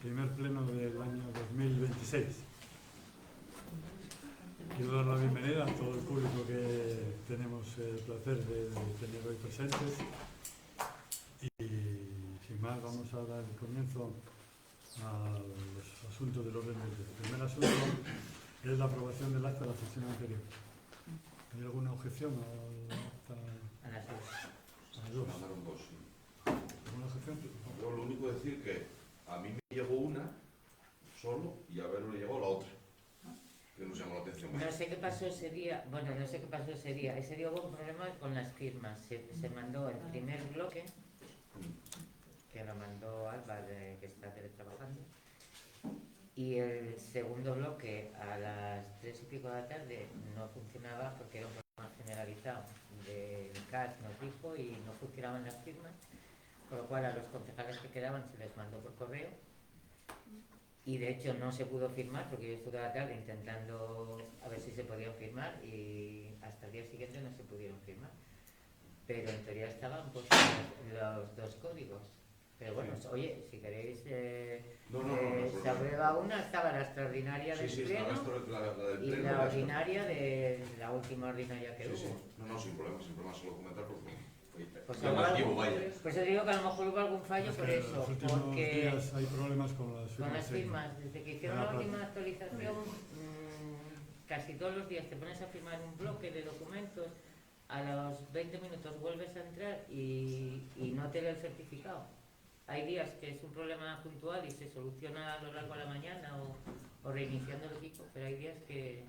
primer pleno del año 2026. Quiero dar la bienvenida a todo el público que tenemos el placer de tener hoy presentes y sin más vamos a dar comienzo a los asuntos del orden del día. El primer asunto es la aprobación del acta de la sesión anterior. ¿Hay alguna objeción A las dos. A las dos. Mandaron dos, sí. ¿Alguna objeción? Yo lo único decir que a mí me llegó una solo y a Vero le llegó la otra, que nos llamó la atención. No sé qué pasó ese día. Bueno, no sé qué pasó ese día. Ese día hubo un problema con las firmas. Se mandó el primer bloque, que lo mandó Alba, que está teletrabajando, y el segundo bloque a las 3 y pico de la tarde no funcionaba porque era un problema generalizado del CAS, nos dijo, y no funcionaban las firmas, con lo cual a los concejales que quedaban se les mandó por correo y de hecho no se pudo firmar porque yo estuve toda la tarde intentando a ver si se podían firmar y hasta el día siguiente no se pudieron firmar, pero en teoría estaban pues los dos códigos. Pero bueno, Sí. oye, si queréis, se aprueba una, estaba la extraordinaria del Sí, pleno la del y pleno. la ordinaria de la última ordinaria que Sí, hubo. sí. No, sin problema, solo comentar porque Pues fue llamativo, vaya. Pues os digo que a lo mejor hubo algún fallo por En eso, los últimos porque días hay problemas con las firmas. con las firmas, desde que hicieron la última actualización, casi todos los días te pones a firmar un bloque de documentos, a los 20 minutos vuelves a entrar y no te da el certificado. Hay días que es un problema puntual y se soluciona a lo largo de la mañana o reiniciando el equipo, pero hay días que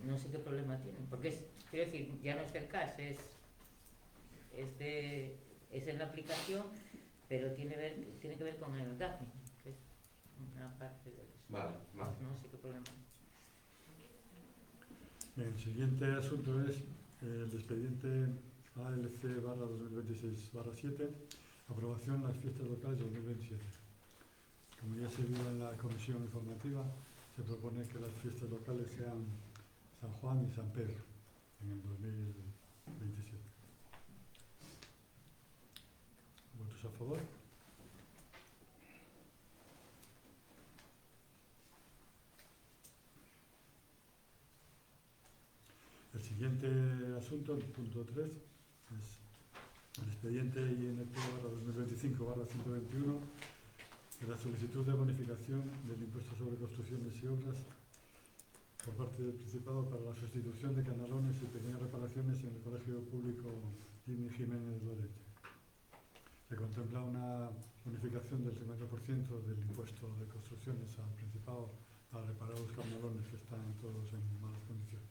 no sé qué problema tienen. Porque quiero decir, ya no es el CAS, es en la aplicación, pero tiene que ver con el DAFNI, que es una parte de eso. Vale. No sé qué problema. Bien, el siguiente asunto es el expediente ALC/2026/7, aprobación de las fiestas locales 2027. Como ya se vio en la comisión informativa, se propone que las fiestas locales sean San Juan y San Pedro en el 2027. ¿Votos a favor? El siguiente asunto, el punto 3, es el expediente INT/2025/121, de la solicitud de bonificación del impuesto sobre construcciones y obras por parte del Principado para la sustitución de canalones y pequeñas reparaciones en el Colegio Público Jimmy Jiménez Lorente. Se contempla una bonificación del 50% del impuesto de construcciones al Principado para reparar los canalones que están todos en malas condiciones.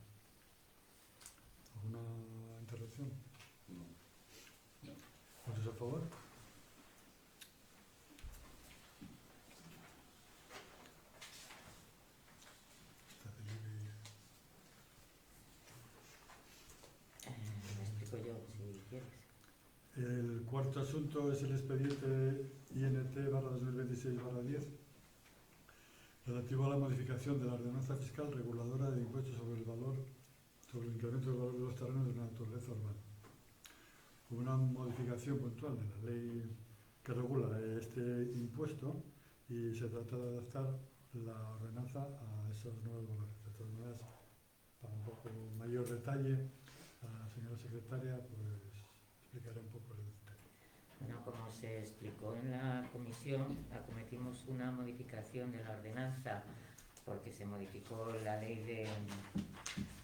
¿Alguna intervención? No. ¿Votos a favor? Me explico yo, si quieres. El cuarto asunto es el expediente INT/2026/10, relativo a la modificación de la ordenanza fiscal reguladora de impuestos sobre el incremento del valor de los terrenos de naturaleza urbana. Hubo una modificación puntual de la ley que regula este impuesto y se trata de adaptar la ordenanza a esos nuevos valores. De todas maneras, para un poco mayor detalle, a la señora secretaria pues explicaré un poco el detalle. Bueno, como se explicó en la comisión, acometimos una modificación de la ordenanza porque se modificó la ley de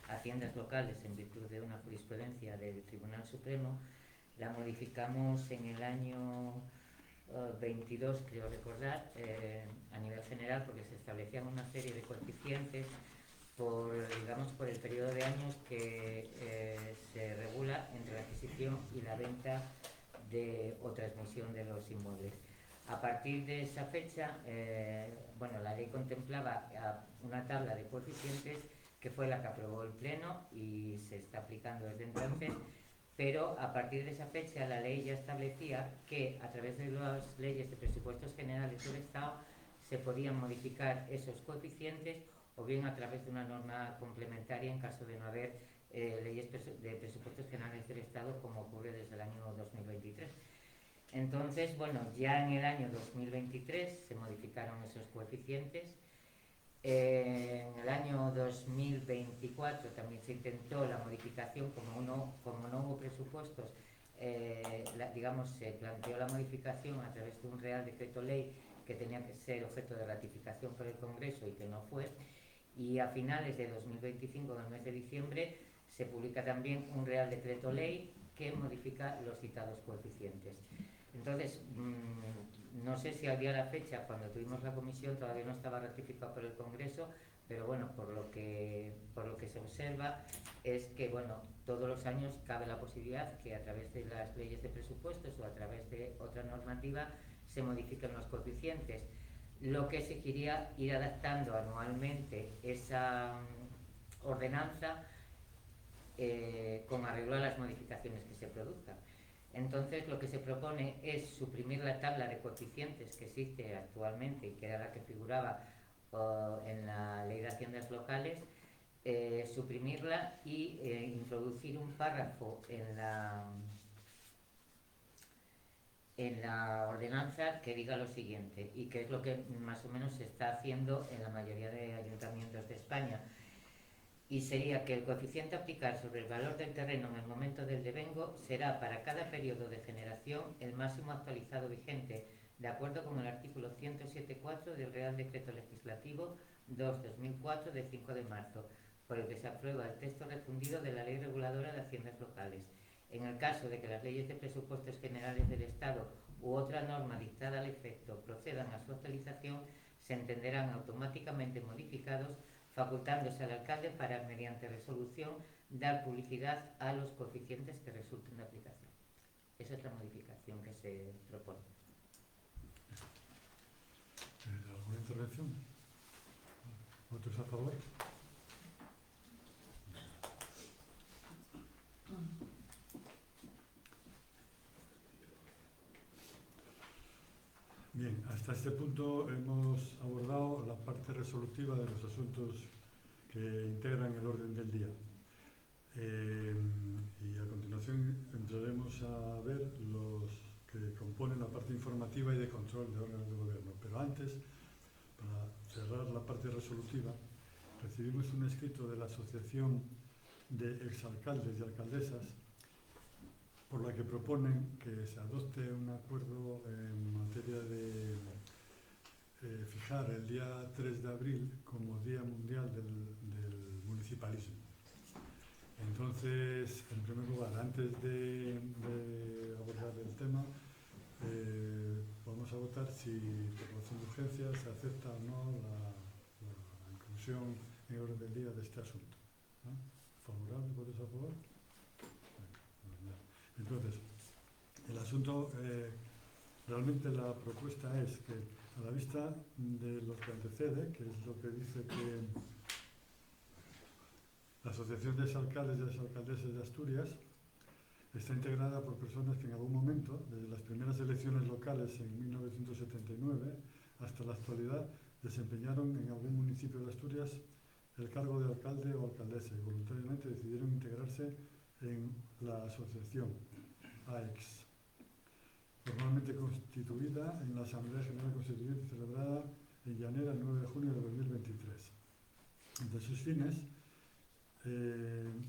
haciendas locales en virtud de una jurisprudencia del Tribunal Supremo. La modificamos en el año 22, creo recordar, a nivel general, porque se establecían una serie de coeficientes por el periodo de años que se regula entre la adquisición y la venta o transmisión de los inmuebles. A partir de esa fecha, la ley contemplaba una tabla de coeficientes que fue la que aprobó el Pleno y se está aplicando desde entonces, pero a partir de esa fecha la ley ya establecía que a través de las leyes de presupuestos generales del Estado se podían modificar esos coeficientes o bien a través de una norma complementaria en caso de no haber leyes de presupuestos generales del Estado, como ocurre desde el año 2023. Entonces, bueno, ya en el año 2023 se modificaron esos coeficientes. En el año 2024 también se intentó la modificación, como no hubo presupuestos, digamos, se planteó la modificación a través de un Real Decreto Ley que tenía que ser objeto de ratificación por el Congreso y que no fue. Y a finales de 2025, en el mes de diciembre, se publica también un Real Decreto Ley que modifica los citados coeficientes. Entonces, no sé si al día de la fecha, cuando tuvimos la comisión, todavía no estaba ratificado por el Congreso, pero bueno, por lo que se observa es que, bueno, todos los años cabe la posibilidad que a través de las leyes de presupuestos o a través de otra normativa se modifiquen los coeficientes. Lo que se quería ir adaptando anualmente esa ordenanza con arreglo a las modificaciones que se produzcan. Entonces, lo que se propone es suprimir la tabla de coeficientes que existe actualmente y que era la que figuraba en la Ley de Haciendas Locales, suprimirla y introducir un párrafo en la ordenanza que diga lo siguiente, y que es lo que más o menos se está haciendo en la mayoría de ayuntamientos de España. Y sería que el coeficiente a aplicar sobre el valor del terreno en el momento del devengo será para cada periodo de generación el máximo actualizado vigente, de acuerdo con el artículo 107.4 del Real Decreto Legislativo 2/2004 de 5 de marzo, por el que se aprueba el texto refundido de la Ley Reguladora de Haciendas Locales. En el caso de que las leyes de presupuestos generales del Estado u otra norma dictada al efecto procedan a su actualización, se entenderán automáticamente modificados, facultándose al alcalde para, mediante resolución, dar publicidad a los coeficientes que resulten de aplicación. Esa es la modificación que se propone. ¿Alguna intervención? ¿Votos a favor? Bien, hasta este punto hemos abordado la parte resolutiva de los asuntos que integran el orden del día. Y a continuación entraremos a ver los que componen la parte informativa y de control de órganos de gobierno. Pero antes, para cerrar la parte resolutiva, recibimos un escrito de la Asociación de Exalcaldes y Alcaldesas por la que proponen que se adopte un acuerdo en materia de fijar el día 3 de abril como Día Mundial del Municipalismo. Entonces, en primer lugar, antes de abordar el tema, vamos a votar si por razón de urgencia se acepta o no la inclusión en el orden del día de este asunto. ¿No? ¿Favorable? ¿Votos a favor? Entonces, el asunto, realmente la propuesta es que, a la vista de lo que antecede, que es lo que dice que la Asociación de Exalcaldes y Exalcaldesas de Asturias está integrada por personas que en algún momento, desde las primeras elecciones locales en 1979 hasta la actualidad, desempeñaron en algún municipio de Asturias el cargo de alcalde o alcaldesa y voluntariamente decidieron integrarse en la asociación AEX, formalmente constituida en la Asamblea General Constituyente celebrada en Llanera el 9 de junio de 2023. Entre sus fines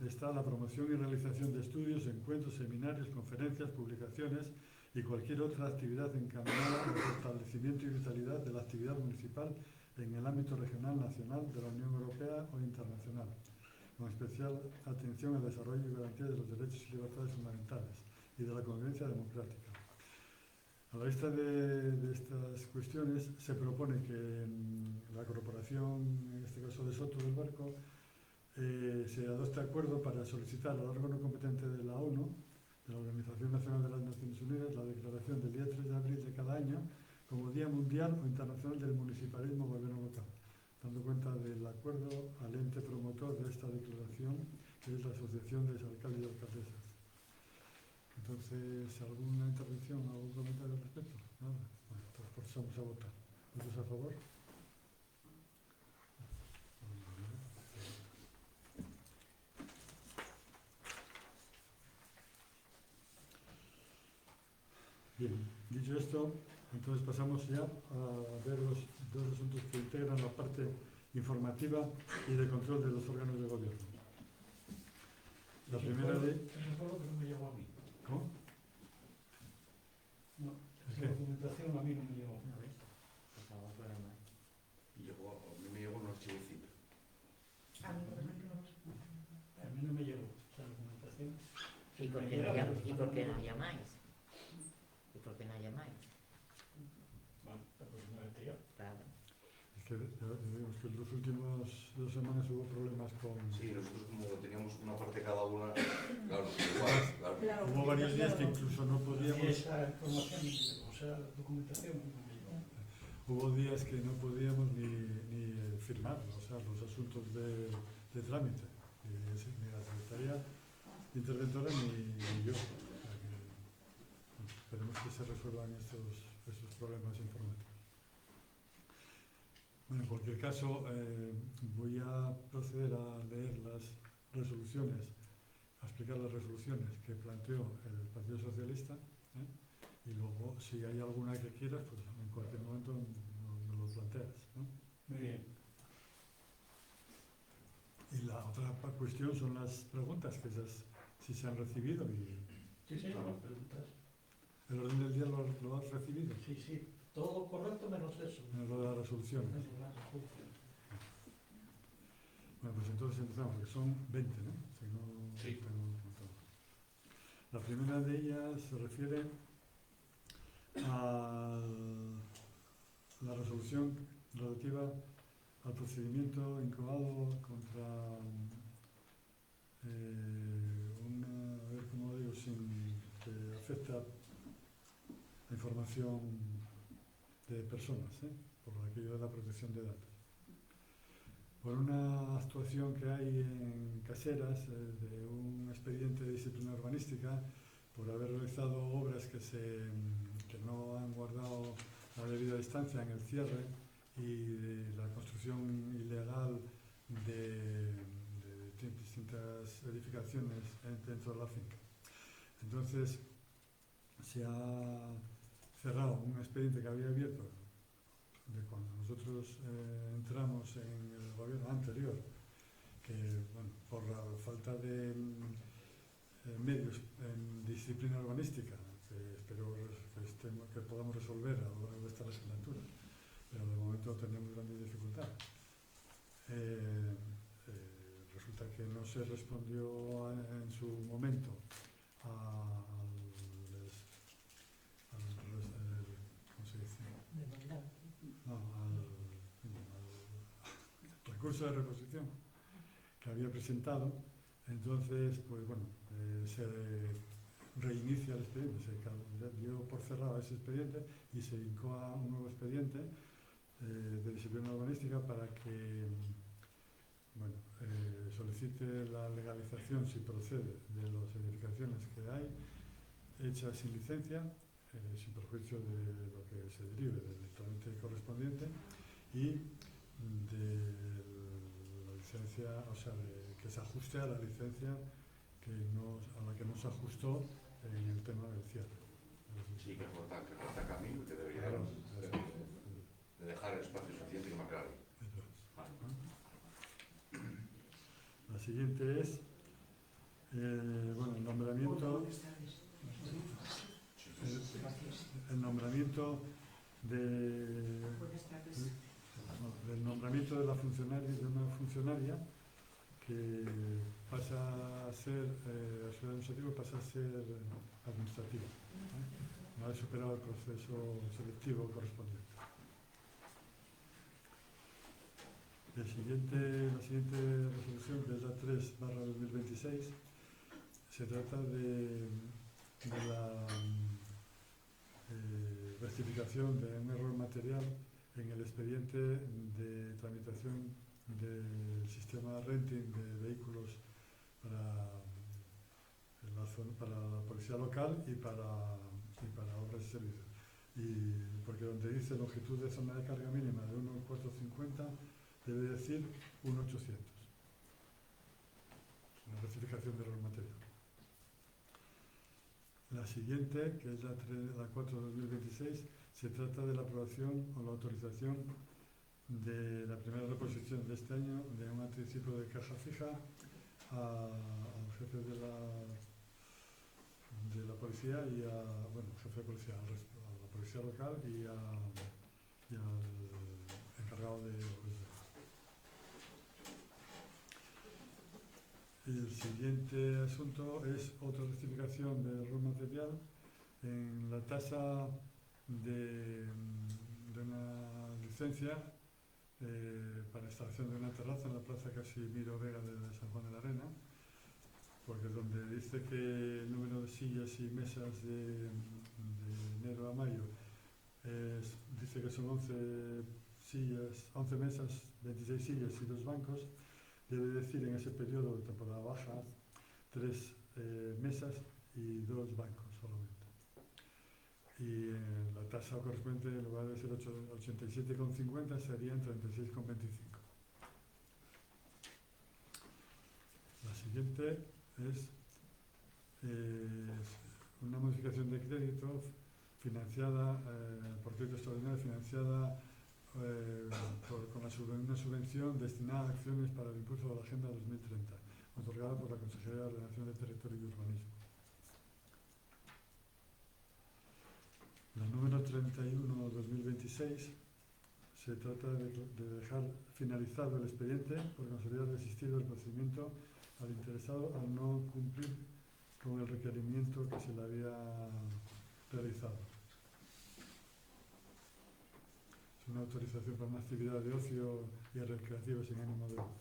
está la promoción y realización de estudios, encuentros, seminarios, conferencias, publicaciones y cualquier otra actividad encaminada al fortalecimiento y vitalidad de la actividad municipal en el ámbito regional, nacional, de la Unión Europea o internacional, con especial atención al desarrollo y garantía de los derechos y libertades fundamentales y de la convivencia democrática. A la vista de estas cuestiones, se propone que la corporación, en este caso de Soto del Barco, se adopte acuerdo para solicitar al órgano competente de la ONU, de la Organización Nacional de las Naciones Unidas, la declaración del día 3 de abril de cada año como Día Mundial o Internacional del Municipalismo o Gobierno Local, dando cuenta del acuerdo al ente promotor de esta declaración, que es la Asociación de Exalcaldes y Alcaldesas. Entonces, ¿alguna intervención, algún comentario al respecto? Nada. Bueno, entonces pasamos a votar. ¿Votos a favor? Bien. Dicho esto, entonces pasamos ya a ver los dos asuntos que integran la parte informativa y de control de los órganos de gobierno. La primera de... Eso fue lo que no me llegó a mí. ¿Cómo? No, ¿El esa qué? documentación a mí no me llegó. ¿No ves? Pues algún problema. Y a mí me llegó un archivo zip. A mí no me llegó esa documentación. ¿Y por qué no, ¿y por qué no llamáis? ¿Y por qué no llamáis? Bueno, la próxima vez te llamo. Claro. Es que digamos que en las últimas 2 semanas hubo problemas con... Sí, nosotros como teníamos una parte cada una, claro, igual, claro. Hubo varios días que incluso no Y podíamos... esa información, o sea, la documentación no me llegó. Hubo días que no podíamos ni firmar, o sea, los asuntos de trámite. Ni la secretaria interventora ni yo. O sea que, bueno, esperemos que se resuelvan esos problemas informáticos. Bueno, en cualquier caso, voy a proceder a leer las resoluciones, a explicar las resoluciones que planteó el Partido Socialista, y luego, si hay alguna que quieras, pues en cualquier momento me lo planteas, ¿no? Muy bien. Y la otra cuestión son las preguntas, que esas sí se han recibido. Y Sí, sí, las preguntas. ¿el orden del día lo has recibido? Sí, sí, todo correcto menos eso. Lo de las resoluciones. Menos las resoluciones. Bueno, pues entonces empezamos, porque son 20, ¿no? Si no Sí. tengo contado. La primera de ellas se refiere a la resolución relativa al procedimiento incoado contra una, a ver cómo digo, que afecta la información de personas, por aquello de la protección de datos. Por una actuación que hay en Caseras de un expediente de disciplina urbanística por haber realizado obras que no han guardado la debida distancia en el cierre y de la construcción ilegal de distintas edificaciones dentro de la finca. Entonces se ha cerrado un expediente que había abierto de cuando nosotros entramos en el gobierno anterior, que bueno, por la falta de medios en disciplina urbanística, que espero que podamos resolver a lo largo de esta legislatura, pero de momento tenemos grandes dificultades. Resulta que no se respondió en su momento ¿cómo se dice? No, al recurso de reposición que había presentado. Entonces, pues bueno, se reinicia el expediente, se dio por cerrado ese expediente y se incoa un nuevo expediente de disciplina urbanística para que bueno, solicite la legalización, si procede, de las edificaciones que hay hechas sin licencia, sin perjuicio de lo que se derive del trámite correspondiente, y de la licencia, o sea, que se ajuste a la licencia a la que no se ajustó en el tema del cierre. Sí, que corta camino, que debería Claro, de dejar el espacio suficiente y marcar. eso es. Vale. La siguiente es bueno, el nombramiento del nombramiento de una funcionaria que pasa a ser auxiliar administrativo, pasa a ser administrativo, no ha superado el proceso selectivo correspondiente. La siguiente resolución, que es la 3/2026, se trata de la rectificación de un error material en el expediente de tramitación del sistema renting de vehículos para la policía local y para obras y servicios. Y porque donde dice longitud de zona de carga mínima de 1,450 debe decir 1,800. Una rectificación de error material. La siguiente, que es la 4/2026, se trata de la aprobación o la autorización de la primera reposición de este año de un anticipo de caja fija al jefe de la policía y jefe de policía, a la policía local y al encargado de El siguiente asunto es otra rectificación de error material en la tasa de una licencia para instalación de una terraza en la plaza Casimiro Vega de San Juan de la Arena, porque donde dice que el número de sillas y mesas de enero a mayo dice que son 11 mesas, 26 sillas y 2 bancos, debe decir en ese periodo de temporada baja 3 mesas y 2 bancos solamente. Y la tasa correspondiente, en lugar de ser 87,50, serían 36,25. La siguiente es una modificación de crédito financiada por crédito extraordinario, financiada con una subvención destinada a acciones para el impulso de la Agenda 2030, otorgada por la Consejería de Ordenación del Territorio y Urbanismo. La número 31/2026 se trata de dejar finalizado el expediente por considerar desistido el procedimiento al interesado al no cumplir con el requerimiento que se le había realizado. Es una autorización para una actividad de ocio y recreativa sin ánimo de lucro.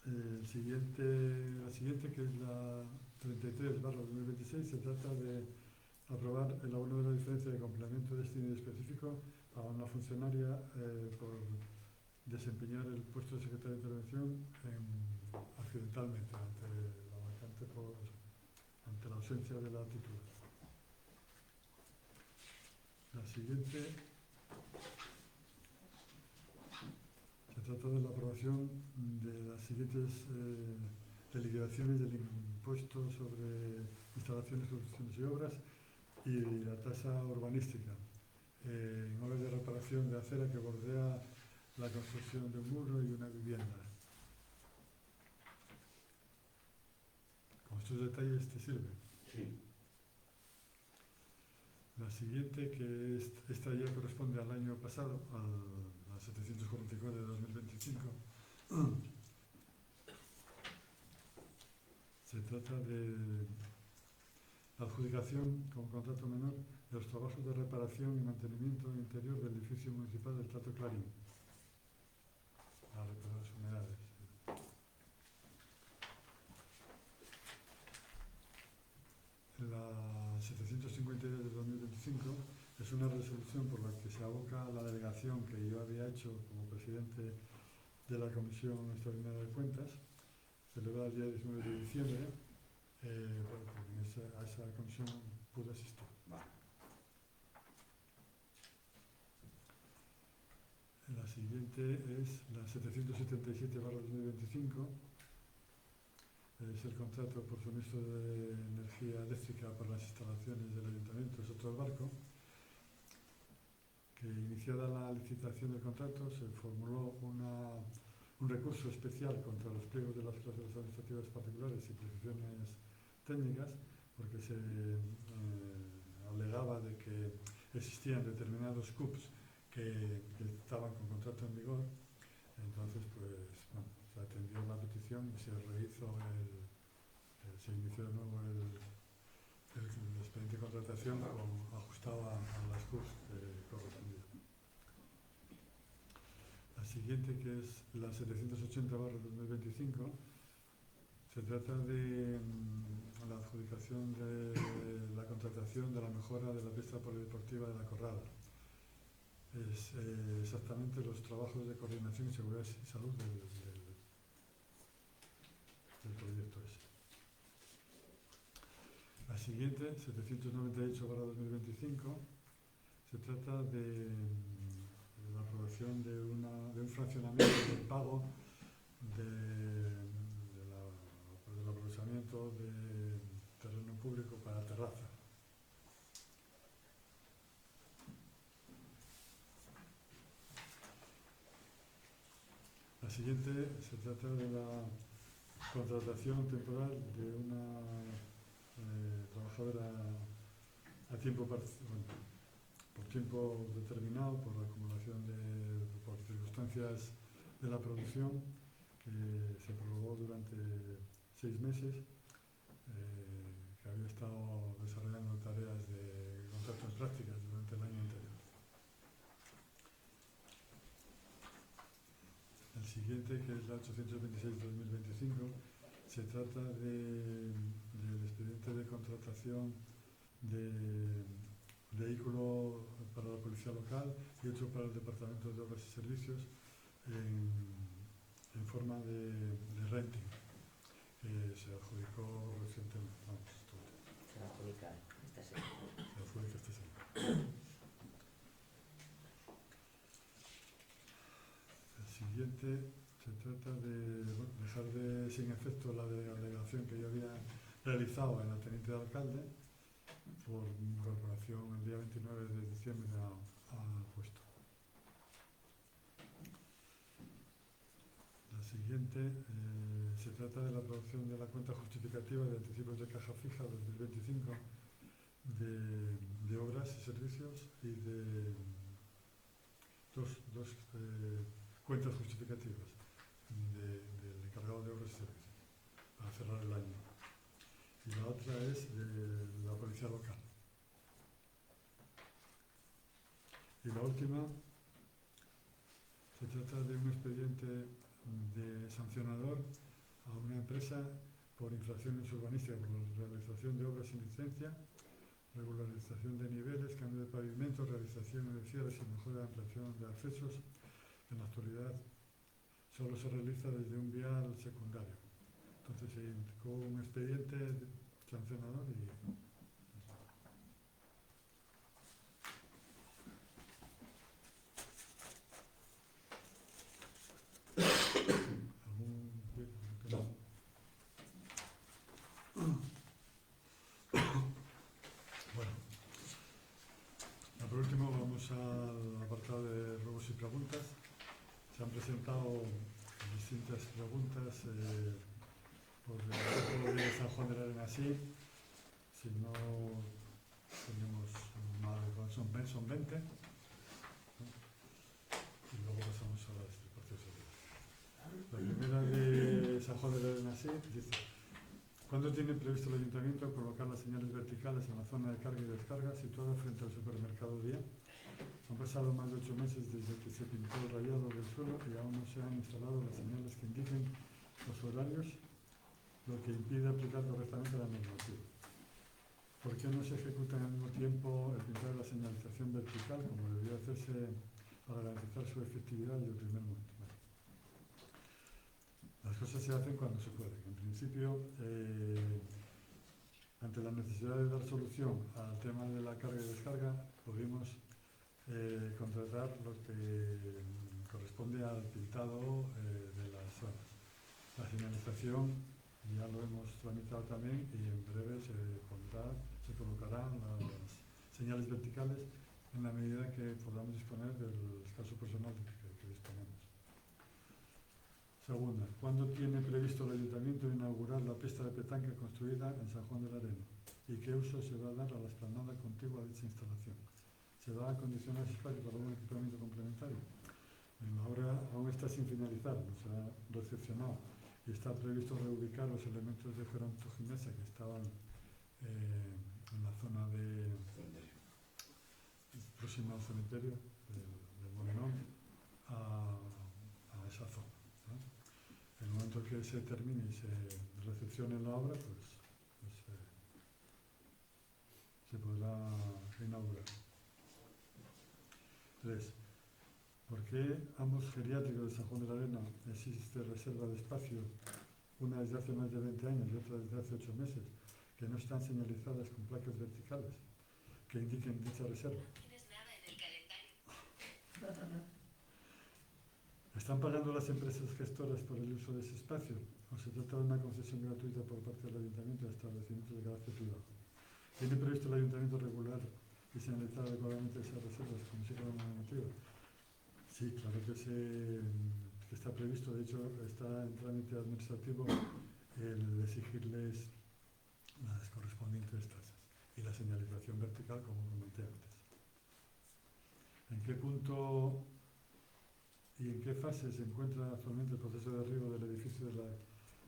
La siguiente, que es la 33/2026, se trata de aprobar el abono de la diferencia de complemento de destino específico a una funcionaria por desempeñar el puesto de secretaria de intervención accidentalmente ante la vacante ante la ausencia de la titular. La siguiente se trata de la aprobación de las siguientes liquidaciones del impuesto sobre instalaciones, construcciones y obras y la tasa urbanística en obras de reparación de acera que bordea la construcción de un muro y una vivienda. Con estos detalles te sirve. Sí. La siguiente, que esta ya corresponde al año pasado, a 744 de 2025, se trata de la adjudicación como contrato menor de los trabajos de reparación y mantenimiento interior del edificio municipal del Trato Clarín, a reparar las humedades. La 752 de 2025 es una resolución por la que se aboca a la delegación que yo había hecho como presidente de la Comisión Extraordinaria de Cuentas, celebrada el día 19 de diciembre. A esa comisión pude asistir. Vale. La siguiente es la 777/2025. Es el contrato por suministro de energía eléctrica para las instalaciones del Ayuntamiento, es otro barco, que iniciada la licitación del contrato se formuló un recurso especial contra los pliegos de las cláusulas administrativas particulares y precisiones técnicas, porque se alegaba de que existían determinados CUPs que estaban con contrato en vigor. Entonces, se atendió la petición y se rehizo se inició de nuevo el expediente de contratación ajustado a las CUPs que correspondían. La siguiente, que es la 780/2025, se trata de la adjudicación de la contratación de la mejora de la pista polideportiva de la Corrada. Es exactamente los trabajos de coordinación y seguridad y salud del proyecto ese. La siguiente, 798/2025, se trata de la aprobación de un fraccionamiento del pago del aprovechamiento de terreno público para terraza. La siguiente se trata de la contratación temporal de una trabajadora a tiempo parcial, por tiempo determinado, por la acumulación por circunstancias de la producción, que se prorrogó durante 6 meses, que había estado desarrollando tareas de contrato en prácticas durante el año anterior. El siguiente, que es la 826-2025, se trata del expediente de contratación de vehículo para la policía local y otro para el Departamento de Obras y Servicios en forma de renting, que se adjudicó recientemente. Se va a adjudicar esta semana. Se adjudica esta semana. El siguiente se trata de dejar sin efecto la delegación que yo había realizado en la teniente de alcalde por incorporación el día 29 de diciembre al puesto. La siguiente se trata de la aprobación de la cuenta justificativa de anticipos de caja fija 2025 de obras y servicios y de dos cuentas justificativas del encargado de obras y servicios para cerrar el año. Y la otra es de la policía local. Y la última se trata de un expediente de sancionador a una empresa por infracciones urbanísticas, por realización de obras sin licencia, regularización de niveles, cambio de pavimento, realización de cierres y mejora de ampliación de accesos. En la actualidad solo se realiza desde un vial secundario. Entonces se indicó un expediente sancionador y bueno, por último vamos al apartado de ruegos y preguntas. Se han presentado distintas preguntas por el pueblo de San Juan de la Arena, sí. Si no tenemos mal, son 20, ¿no? Y luego pasamos a las explicaciones. La primera de San Juan de la Arena, sí, dice: ¿cuándo tiene previsto el Ayuntamiento colocar las señales verticales en la zona de carga y descarga situada frente al supermercado Día? Han pasado más de 8 meses desde que se pintó el rayado del suelo y aún no se han instalado las señales que indiquen los horarios, lo que impide aplicar correctamente la normativa. ¿Por qué no se ejecuta al mismo tiempo el pintar la señalización vertical, como debería hacerse para garantizar su efectividad desde el primer momento? Bueno, las cosas se hacen cuando se pueden. En principio, ante la necesidad de dar solución al tema de la carga y descarga, pudimos contratar lo que corresponde al pintado de las zonas. La señalización ya lo hemos tramitado también y en breve se colocarán las señales verticales en la medida que podamos disponer del escaso personal que disponemos. Segunda, ¿cuándo tiene previsto el Ayuntamiento inaugurar la pista de petanca construida en San Juan de la Arena? ¿Y qué uso se va a dar a la explanada contigua de dicha instalación? ¿Se va a acondicionar ese espacio para un equipamiento complementario? La obra aún está sin finalizar, no se ha recepcionado y está previsto reubicar los elementos de gerontoginesa que estaban en la zona próxima al cementerio del Molinón a esa zona, ¿no? En el momento que se termine y se recepcione la obra, pues se podrá inaugurar. 3. ¿Por qué ambos geriátricos de San Juan de la Arena existe reserva de espacio, una desde hace más de 20 años y otra desde hace 8 meses, que no están señalizadas con placas verticales que indiquen dicha reserva? No tienes nada en el calendario. ¿Están pagando las empresas gestoras por el uso de ese espacio? ¿O se trata de una concesión gratuita por parte del Ayuntamiento de establecimientos de carácter privado? ¿Tiene previsto el Ayuntamiento regular y señalizar adecuadamente esas reservas como si fuera una normativa? Sí, claro que está previsto. De hecho, está en trámite administrativo el exigirles las correspondientes tasas y la señalización vertical, como comenté antes. ¿En qué punto y en qué fase se encuentra actualmente el proceso de derribo del edificio de la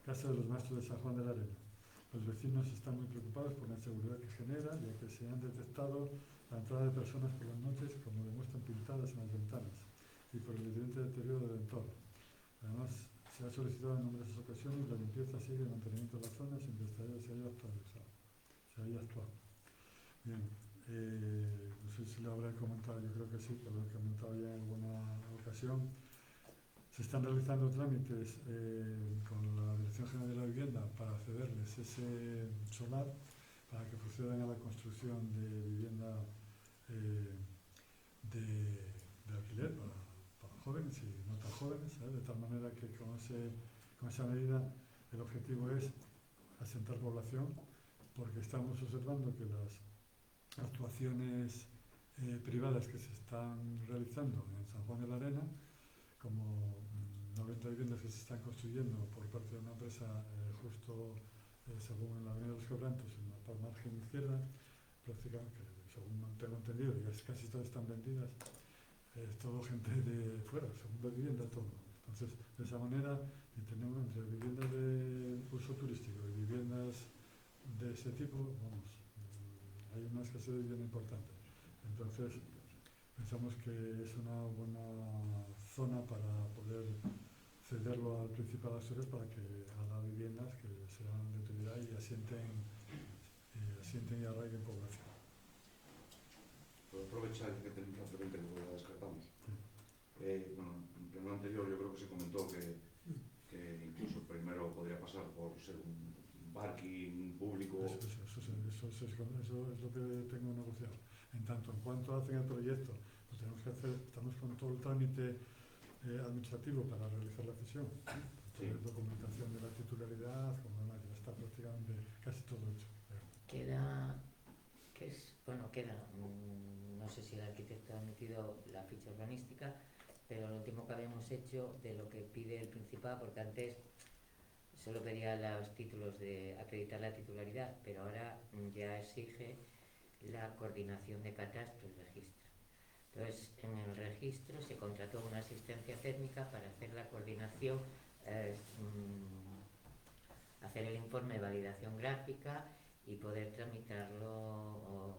Casa de los Maestros de San Juan de la Arena? Los vecinos están muy preocupados por la inseguridad que genera, ya que se han detectado la entrada de personas por las noches, como demuestran pintadas en las ventanas, y por el evidente deterioro del entorno. Además, se ha solicitado en numerosas ocasiones la limpieza sigue el mantenimiento de la zona sin que se haya actuado. Bien, no sé si lo habré comentado, yo creo que sí, que lo he comentado ya en alguna ocasión. Se están realizando trámites con la Dirección General de la Vivienda para cederles ese solar para que procedan a la construcción de vivienda de alquiler para jóvenes y no tan jóvenes, ¿sabes? De tal manera que con esa medida el objetivo es asentar población, porque estamos observando que las actuaciones privadas que se están realizando en San Juan de la Arena, como 90 viviendas que se están construyendo por parte de una empresa justo según en la Avenida de los Quebrantos, en la margen izquierda, prácticamente, según tengo entendido, ya casi todas están vendidas, es todo gente de fuera, segunda vivienda, todo. Entonces, de esa manera, tenemos entre viviendas de uso turístico y viviendas de ese tipo, vamos, hay una escasez de vivienda importante. Entonces, pensamos que es una buena zona para poder cederlo al principal Asturias para que haga viviendas que sean de utilidad y asienten y arraiguen población. Puedo aprovechar que tenemos la pregunta que la descartamos. Sí. Bueno, en el pleno anterior yo creo que se comentó que incluso primero podría pasar por ser un parking público. Eso es lo que tengo negociado. En tanto en cuanto hacen el proyecto, pues tenemos que hacer, estamos con todo el trámite administrativo para realizar la cesión. Sí. Documentación de la titularidad, como demás, ya está prácticamente casi todo hecho. Queda, no sé si el arquitecto ha metido la ficha urbanística, pero lo último que habíamos hecho de lo que pide el Principado, porque antes solo pedía los títulos de acreditar la titularidad, pero ahora ya exige la coordinación de catastro y registro. Entonces, en el registro se contrató una asistencia técnica para hacer la coordinación, hacer el informe de validación gráfica y poder tramitarlo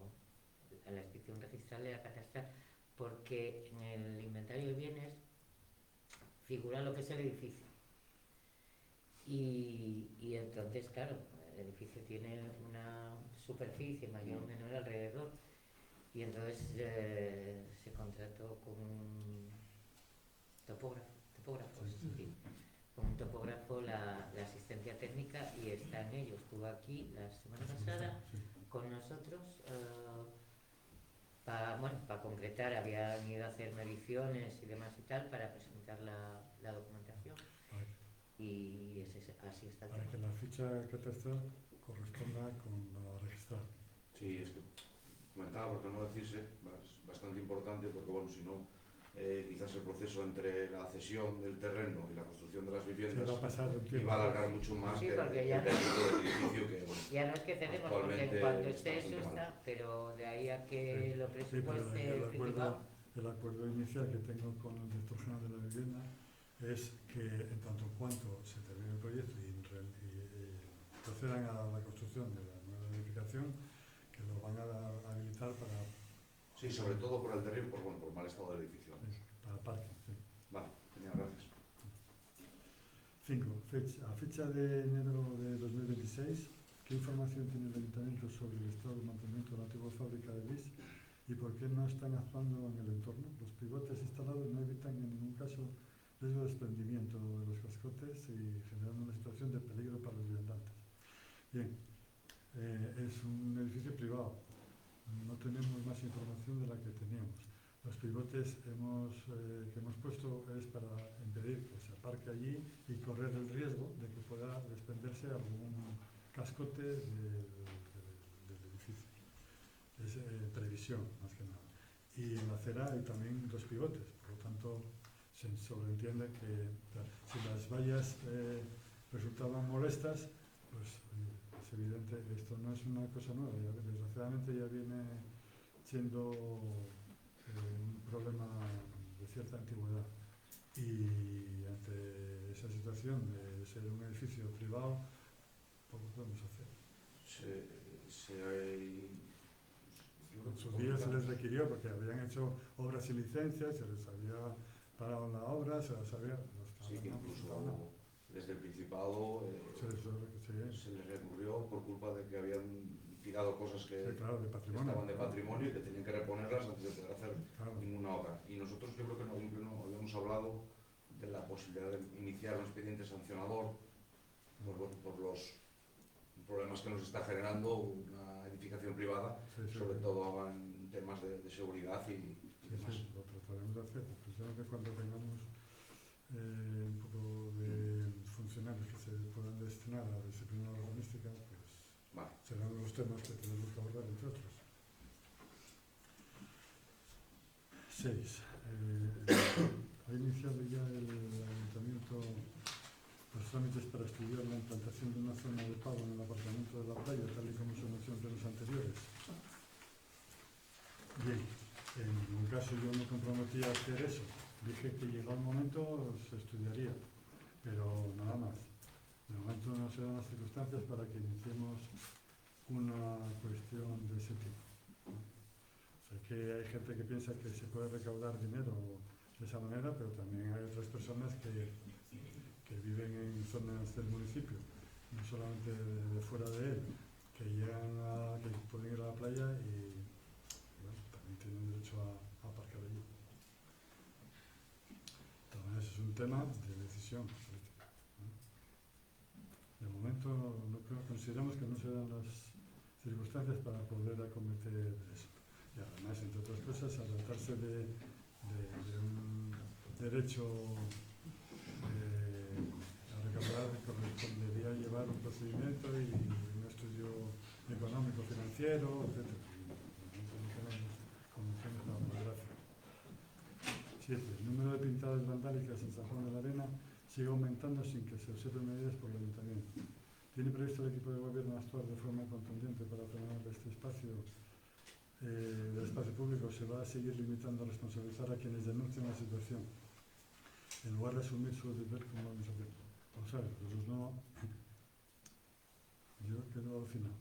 a la inspección registral de la catastral, porque en el inventario de bienes figura lo que es el edificio. Y entonces, claro, el edificio tiene una superficie mayor o menor alrededor, y entonces se contrató con un topógrafo, sí, con un topógrafo la asistencia técnica, y está en ello. Estuvo aquí la semana pasada con nosotros para concretar, habían ido a hacer mediciones y demás y tal para presentar la documentación. Y así está. Para que la ficha catastral corresponda con la registral. Sí, es que comentaba, porque no decirse, es bastante importante, porque bueno, si no, quizás el proceso entre la cesión del terreno y la construcción de las viviendas va a pasar un tiempo. va a alargar mucho más Sí, que porque el ya técnico del edificio que, bueno, ya no es que cedemos, porque actualmente cuando esté está eso bastante está, pero de ahí a que Sí. lo Sí, pero presupueste el Principado. el acuerdo inicial que tengo con el director general de la vivienda es que en tanto en cuanto se termine el proyecto y procedan a la construcción de la nueva edificación, que lo van a habilitar para... sí, sobre todo por el derribo, por mal estado del edificio. Para parking, sí. Vale, genial, gracias. 5. A fecha de enero de 2026, ¿qué información tiene el Ayuntamiento sobre el estado de mantenimiento de la antigua fábrica de Lis y por qué no están actuando en el entorno? Los pivotes instalados no evitan en ningún caso riesgo de desprendimiento de los cascotes y generando una situación de peligro para los viandantes. Bien, es un edificio privado, no tenemos más información de la que teníamos. Los pivotes que hemos puesto es para impedir que se aparque allí y correr el riesgo de que pueda desprenderse algún cascote del edificio. Es previsión, más que nada. Y en la acera hay también 2 pivotes, por lo tanto se sobreentiende que si las vallas resultaban molestas, pues es evidente que esto no es una cosa nueva, desgraciadamente ya viene siendo un problema de cierta antigüedad, y ante esa situación de ser un edificio privado, poco podemos hacer. En su día se les requirió porque habían hecho obras sin licencia, se les había parado la obra, se les había... Sí, que incluso desde el Principado se les recurrió por culpa de que habían tirado cosas que de patrimonio, estaban de patrimonio y que tenían que reponerlas antes de poder hacer claro, ninguna obra. Y nosotros yo creo que no habíamos hablado de la posibilidad de iniciar un expediente sancionador por los problemas que nos está generando una edificación privada, sobre todo en temas de seguridad y demás. Sí, lo trataremos de hacer. Precisamente cuando tengamos un poco de funcionarios que se puedan destinar a la disciplina urbanística, pues vale, serán los temas que tenemos que abordar, entre otros. 6. Ha iniciado ya el Ayuntamiento los trámites para estudiar la implantación de una zona de pago en el aparcamiento de la playa, tal y como se mencionó en los anteriores. Bien, en ningún caso yo me comprometí a hacer eso. Dije que llegado el momento se estudiaría, pero nada más. De momento no se dan las circunstancias para que iniciemos una cuestión de ese tipo. Sé que hay gente que piensa que se puede recaudar dinero de esa manera, pero también hay otras personas que viven en zonas del municipio, no solamente de fuera de él, que pueden ir a la playa y bueno, también tienen derecho a aparcar allí. También eso es un tema de decisión política, ¿no? De momento consideramos que no se dan las circunstancias para poder acometer eso. Y además, entre otras cosas, al tratarse de un derecho a recaudar, correspondería llevar un procedimiento y un estudio económico, financiero, etc. No tenemos condiciones para poder hacerlo. 7. El número de pintadas vandálicas en San Juan de la Arena sigue aumentando sin que se observen medidas por el Ayuntamiento. ¿Tiene previsto el equipo de gobierno actuar de forma contundente para frenar este espacio del espacio público? ¿Se va a seguir limitando a responsabilizar a quienes denuncian la situación, en lugar de asumir su deber como organización? Vamos a ver, nosotros no... Yo quedo al final.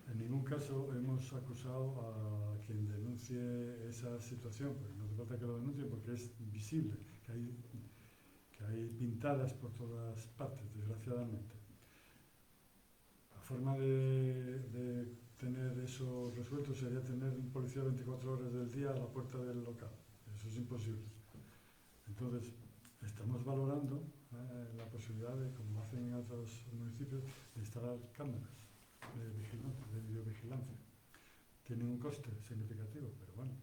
En ningún caso hemos acusado a quien denuncie esa situación, porque no hace falta que lo denuncie porque es visible, que hay pintadas por todas partes, desgraciadamente. La forma de tener eso resuelto sería tener un policía 24 horas del día a la puerta del local. Eso es imposible. Entonces, estamos valorando la posibilidad de, como hacen en otros municipios, de instalar cámaras de videovigilancia. Tienen un coste significativo, pero bueno,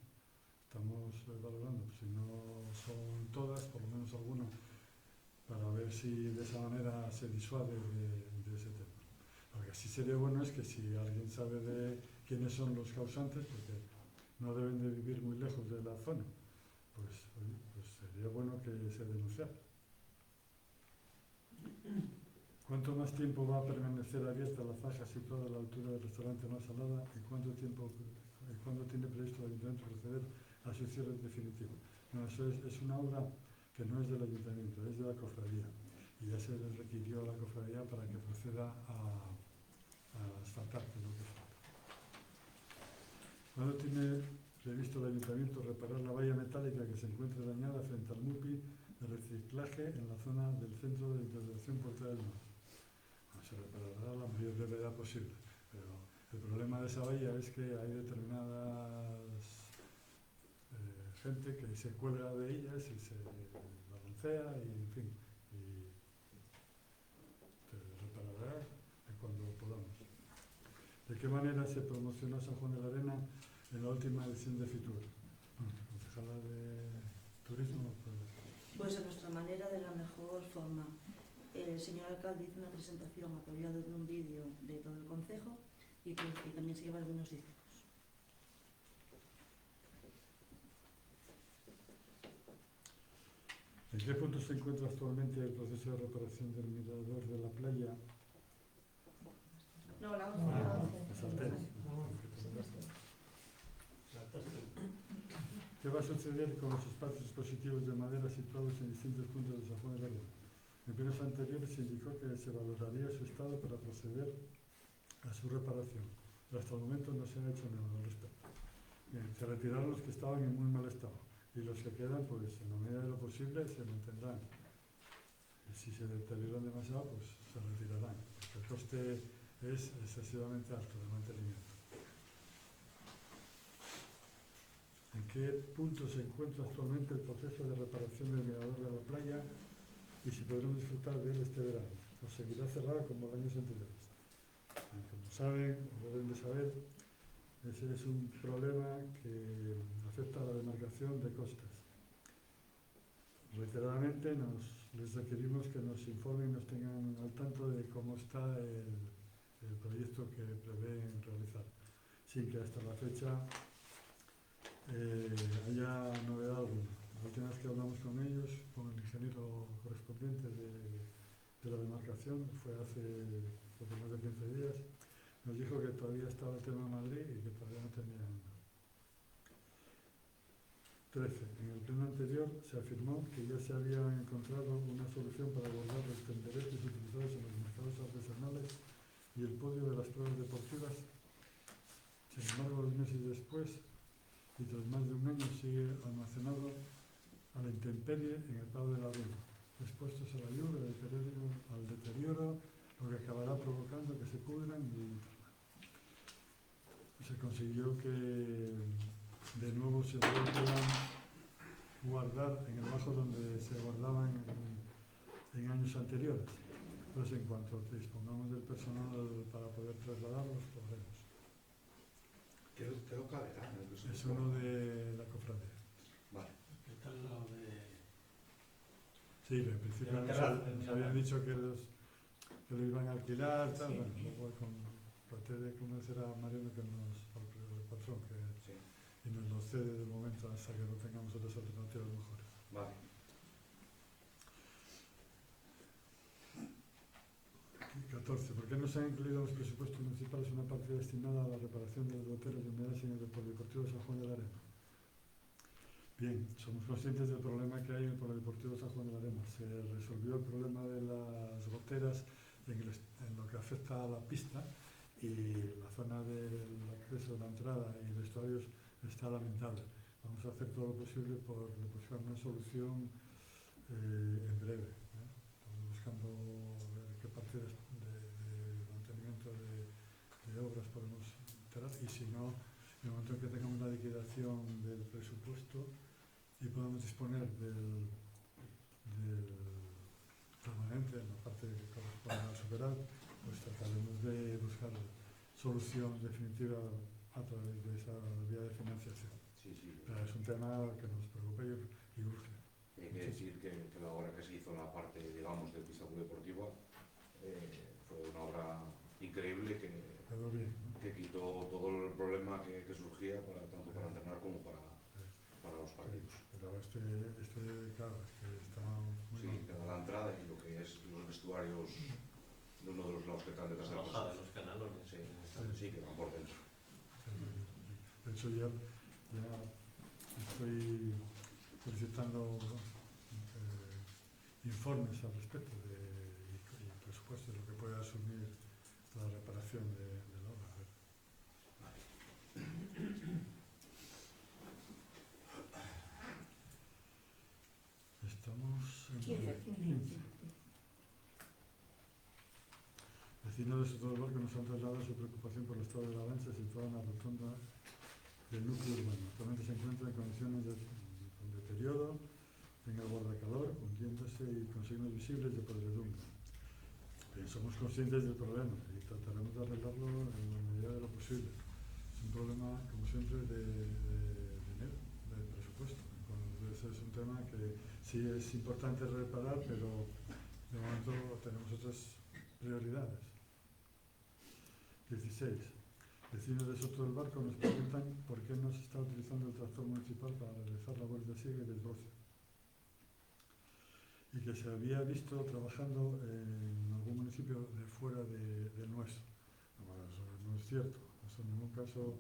estamos valorando, si no son todas, por lo menos algunas, para ver si de esa manera se disuade de ese tema. Lo que sí sería bueno es que si alguien sabe de quiénes son los causantes, porque no deben de vivir muy lejos de la zona, pues sería bueno que se denunciara. ¿Cuánto más tiempo va a permanecer abierta la faja situada a la altura del restaurante Más Salada y cuánto tiene previsto el Ayuntamiento proceder a su cierre definitivo? No, eso es una obra que no es del Ayuntamiento, es de la cofradía, y ya se les requirió a la cofradía para que proceda a asfaltar, que es lo que falta. ¿Cuándo tiene previsto el Ayuntamiento reparar la valla metálica que se encuentra dañada frente al MUPI de reciclaje en la zona del centro de integración Puerta del Norte? Se reparará a la mayor brevedad posible, pero el problema de esa valla es que hay determinadas gente que se cuelga de ellas y se balancea y en fin, y se reparará cuando podamos. ¿De qué manera se promocionó San Juan de la Arena en la última edición de Fitur? Bueno, concejala de turismo, Pues a nuestra manera, de la mejor forma. El señor alcalde hizo una presentación apoyado de un vídeo de todo el concejo y que también se lleva algunos discos. ¿En qué punto se encuentra actualmente el proceso de reparación del mirador de la playa? No, la Me salté. ¿Qué va a suceder con los espacios expositivos de madera situados en distintos puntos de San Juan de la Arena? En plenos anteriores se indicó que se valoraría su estado para proceder a su reparación, pero hasta el momento no se ha hecho nada al respecto. Bien, se retiraron los que estaban en muy mal estado y los que quedan, pues en la medida de lo posible, se mantendrán. Y si se deterioran demasiado, pues se retirarán, porque el coste es excesivamente alto de mantenimiento. ¿En qué punto se encuentra actualmente el proceso de reparación del mirador de la playa y si podremos disfrutar de él este verano? ¿O seguirá cerrado como los años anteriores? Como saben, o deben de saber, ese es un problema que afecta a la demarcación de costas. Reiteradamente les requerimos que nos informen y nos tengan al tanto de cómo está el proyecto que prevén realizar, sin que hasta la fecha haya novedad alguna. La última vez que hablamos con ellos, con el ingeniero correspondiente de la demarcación, fue hace poco más de 15 días, nos dijo que todavía estaba el tema en Madrid y que todavía no tenían nada. 13. En el pleno anterior se afirmó que ya se había encontrado una solución para abordar los tenderetes utilizados en los mercados artesanales y el podio de las pruebas deportivas. Sin embargo, 2 meses después, y tras más de un año, sigue almacenado a la intemperie en el Prado de la Arena, expuestos a la lluvia, al deterioro, lo que acabará provocando que se pudran y se consiguió que de nuevo se puedan guardar en el bajo donde se guardaban en años anteriores. Pues en cuanto dispongamos del personal para poder trasladarlos, lo haremos. ¿Qué local era? Es uno de la cofradía. Vale. Está al lado de... Sí, en principio nos habían dicho que lo iban a alquilar, tal, Sí. bueno, luego traté de convencer a Mariano que el patrón, Sí. y nos lo cede de momento hasta que no tengamos otras alternativas mejores. Vale. 14. ¿Por qué no se ha incluido en los presupuestos municipales una partida destinada a la reparación de los loteros de humedades en el Polideportivo de San Juan de la Arena? Bien, somos conscientes del problema que hay en el Polideportivo de San Juan de la Arena. Se resolvió el problema de las goteras en lo que afecta a la pista y la zona del acceso, la entrada y vestuarios está lamentable. Vamos a hacer todo lo posible por buscar una solución en breve. Estamos buscando ver qué partidas de mantenimiento de obras podemos enterar y si no, en el momento en que tengamos la liquidación del presupuesto y podamos disponer del permanente en la parte que corresponde a superar, pues trataremos de buscar solución definitiva a través de esa vía de financiación. Sí, sí. Pero es un tema que nos preocupa y urge. Hay que decir que la obra que se hizo en la parte, digamos, del pista polideportiva fue una obra increíble Quedó bien, ¿no? que quitó todo el problema que surgía tanto para entrenar como para los partidos. Pero claro, es que está muy Sí, mal. queda la entrada y lo que es los vestuarios de uno de los lados que están detrás de La la bajada de casa. los canalones. Sí, que van por dentro. De hecho, ya estoy solicitando informes al respecto y presupuestos de lo que puede asumir la reparación de la obra. A ver. Estamos en 15. Vecinos de Soto del Barco nos han trasladado su preocupación por el estado de la lancha situada en la rotonda del núcleo urbano. Actualmente se encuentra en condiciones con deterioro, en el guardacalor, hundiéndose y con signos visibles de podredumbre. Somos conscientes del problema y trataremos de arreglarlo en la medida de lo posible. Es un problema, como siempre, de dinero, de presupuesto. es un tema que sí es importante reparar, pero de momento tenemos otras prioridades. 16. Vecinos de Soto del Barco nos preguntan por qué no se está utilizando el tractor municipal para realizar labores de siega y desbroce. Y que se había visto trabajando en algún municipio de fuera del nuestro. Bueno, eso no es cierto. Eso en ningún caso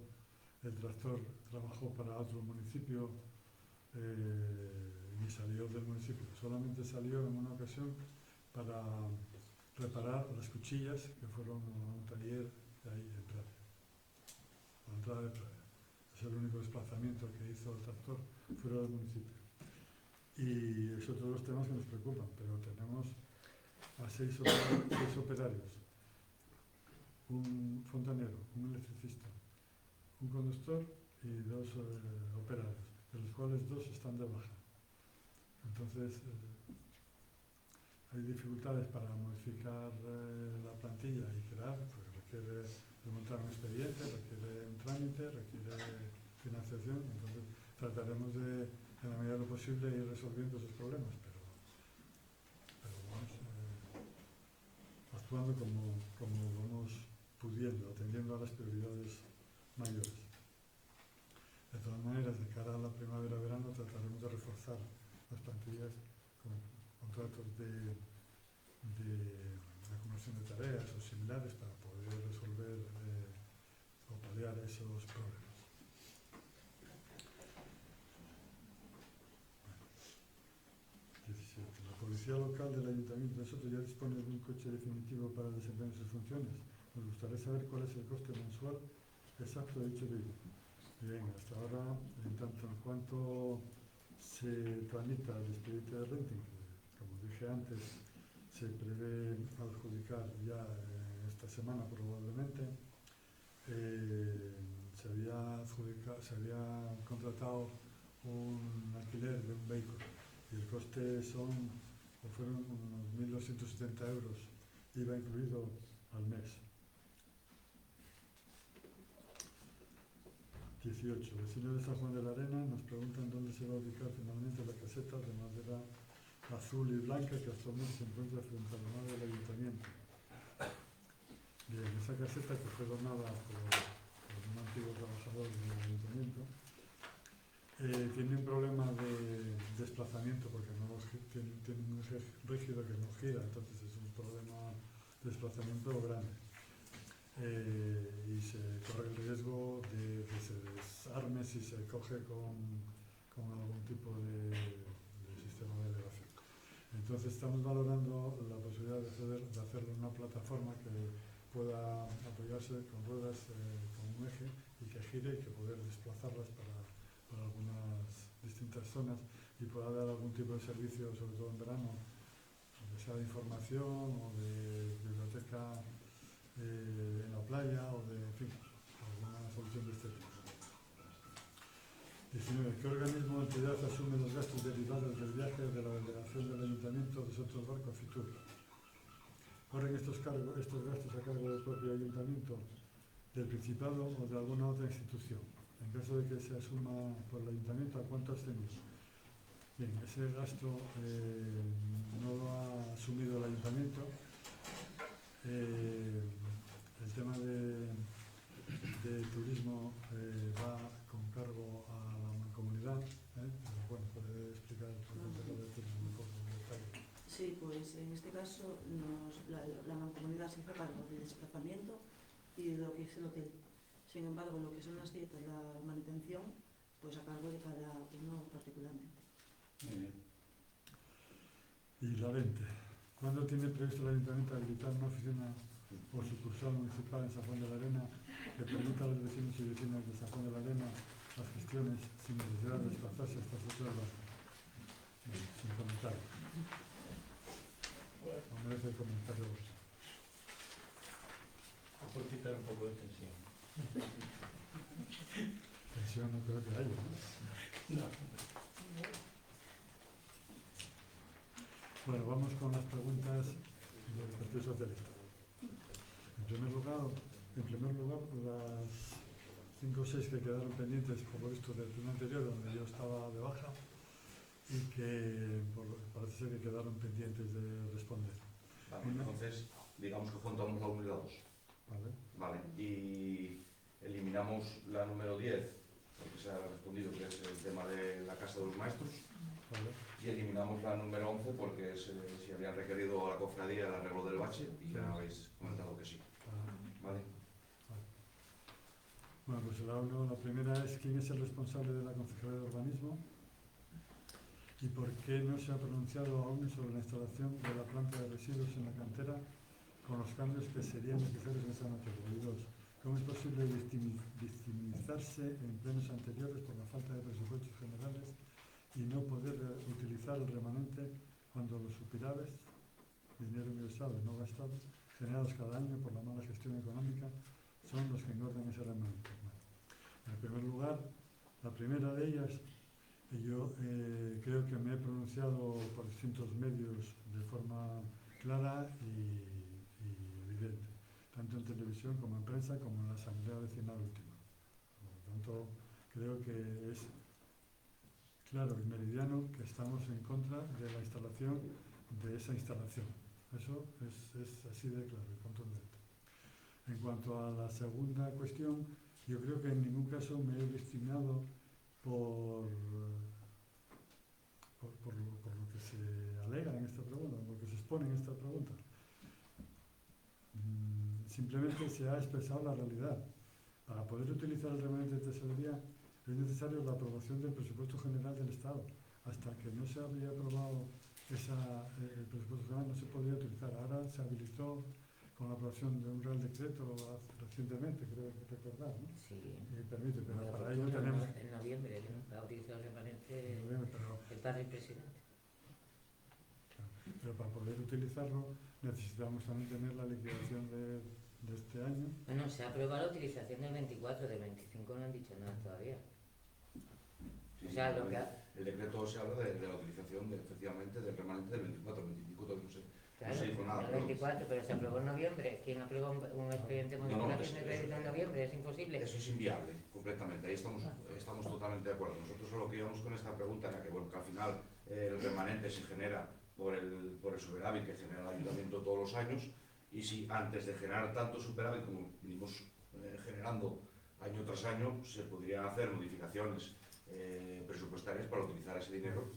el tractor trabajó para otro municipio ni salió del municipio. Solamente salió en una ocasión para reparar las cuchillas que fueron a un taller de ahí en Pravia, a la entrada de Pravia. Es el único desplazamiento que hizo el tractor fuera del municipio. Y es otro de los temas que nos preocupan, pero tenemos a 6 operarios, un fontanero, un electricista, un conductor y 2 operarios, de los cuales 2 están de baja. Entonces, hay dificultades para modificar la plantilla y crear, porque requiere remontar un expediente, requiere un trámite, requiere financiación. Entonces, trataremos de, en la medida de lo posible, ir resolviendo esos problemas, pero vamos actuando como vamos pudiendo, atendiendo a las prioridades mayores. De todas maneras, de cara a la primavera-verano, trataremos de reforzar las plantillas con contratos de acumulación de tareas o similares para poder resolver o paliar esos problemas. Bueno. 17. La policía local del Ayuntamiento de Soto ya dispone de un coche definitivo para desempeñar sus funciones. Nos gustaría saber cuál es el coste mensual exacto de dicho vehículo. Bien, hasta ahora, en tanto en cuanto se tramita el expediente de renting, como dije antes, se prevé adjudicar ya esta semana probablemente. Se había contratado un alquiler de un vehículo y el coste fueron unos 1.270 euros, IVA incluido al mes. 18. Vecinos de San Juan de la Arena nos preguntan dónde se va a ubicar finalmente la caseta de madera azul y blanca que actualmente se encuentra frente a la nave del Ayuntamiento. Bien, esa caseta que fue donada por un antiguo trabajador del Ayuntamiento tiene un problema de desplazamiento porque tiene un eje rígido que no gira, entonces es un problema de desplazamiento grande. Y se corre el riesgo de que se desarme si se coge con algún tipo de sistema de elevación. Entonces estamos valorando la posibilidad de hacerlo en una plataforma que pueda apoyarse con ruedas con un eje y que gire y que poder desplazarlas para algunas distintas zonas y pueda dar algún tipo de servicio, sobre todo en verano, aunque sea de información o de biblioteca en la playa o en fin, alguna solución de este tipo. 19. ¿Qué organismo o entidad asume los gastos derivados del viaje de la delegación del Ayuntamiento de Soto del Barco a Fitur? ¿Corren estos gastos a cargo del propio Ayuntamiento, del Principado o de alguna otra institución? En caso de que se asuma por el Ayuntamiento, ¿a cuánto asciende? Bien, ese gasto no lo ha asumido el Ayuntamiento. El tema de turismo va con cargo a la mancomunidad. Bueno, ¿puede explicar por qué de turismo un poco en detalle? Sí, pues en este caso la mancomunidad se hace cargo del desplazamiento y de lo que es el hotel. Sin embargo, lo que son las dietas, la manutención, pues a cargo de cada uno particularmente. Muy bien. Y la 20. ¿Cuándo tiene previsto el Ayuntamiento habilitar una oficina o sucursal municipal en San Juan de la Arena que permita a los vecinos y vecinas de San Juan de la Arena las gestiones sin necesidad de desplazarse hasta Soto del Barco? Sin comentario. No merece el comentario. Por quitar un poco de tensión. Tensión no creo que haya, ¿no? No. Bueno, vamos con las preguntas del Partido Socialista. En primer lugar, las 5 o 6 que quedaron pendientes, por lo visto, del pleno anterior, donde yo estaba de baja, y que parece ser que quedaron pendientes de responder. Vale, entonces, digamos que juntamos la 1 y la 2. ¿Vale? Vale, y eliminamos la número 10, porque se ha respondido que es el tema de la Casa de los Maestros, ¿Vale? y eliminamos la número 11 porque es, si habían requerido a la cofradía el arreglo del bache, y ya habéis comentado que sí. Vale. Bueno, pues la primera es quién es el responsable de la Concejalía de Urbanismo y por qué no se ha pronunciado aún sobre la instalación de la planta de residuos en la cantera con los cambios que serían necesarios en esa materia. Y dos, ¿cómo es posible victimizarse en plenos anteriores por la falta de presupuestos generales y no poder utilizar el remanente cuando los superávits, dinero ingresado y no gastado, generados cada año por la mala gestión económica, son los que engordan ese remanente? Bueno, en primer lugar, la primera de ellas, yo creo que me he pronunciado por distintos medios de forma clara y evidente, tanto en televisión como en prensa como en la asamblea vecinal última. Por lo tanto, creo que es claro y meridiano que estamos en contra de la instalación de esa instalación. Eso es así de claro y contundente. En cuanto a la segunda cuestión, yo creo que en ningún caso me he victimado por lo que se alega en esta pregunta, por lo que se expone en esta pregunta. Simplemente se ha expresado la realidad. Para poder utilizar el remanente de tesorería es necesaria la aprobación del presupuesto general del Estado. Hasta que no se había aprobado el presupuesto general no se podía utilizar. Ahora se habilitó con la aprobación de un Real Decreto recientemente, creo que recordar, ¿no? Sí. Y permite, pero Muy para ello oportuno, tenemos... En noviembre, ¿no? Ha utilizado el remanente Pero el padre presidente. Pero para poder utilizarlo necesitamos también tener la liquidación de este año. Bueno, se ha aprobado la utilización del 24, del 25 no han dicho nada todavía. Sí, O sea, sí, lo que el decreto se habla de la utilización, efectivamente, del remanente del 24, el 25 todavía Claro, no se hizo nada. el 24, pero se aprobó en noviembre. ¿Quién aprueba un expediente de modificación de crédito en noviembre? Es imposible. Eso es inviable, completamente. Ahí estamos totalmente de acuerdo. Nosotros solo que íbamos con esta pregunta era que, bueno, que al final el remanente se genera por el superávit que genera el ayuntamiento todos los años, y si antes de generar tanto superávit como venimos generando año tras año, se podrían hacer modificaciones presupuestarias para utilizar ese dinero.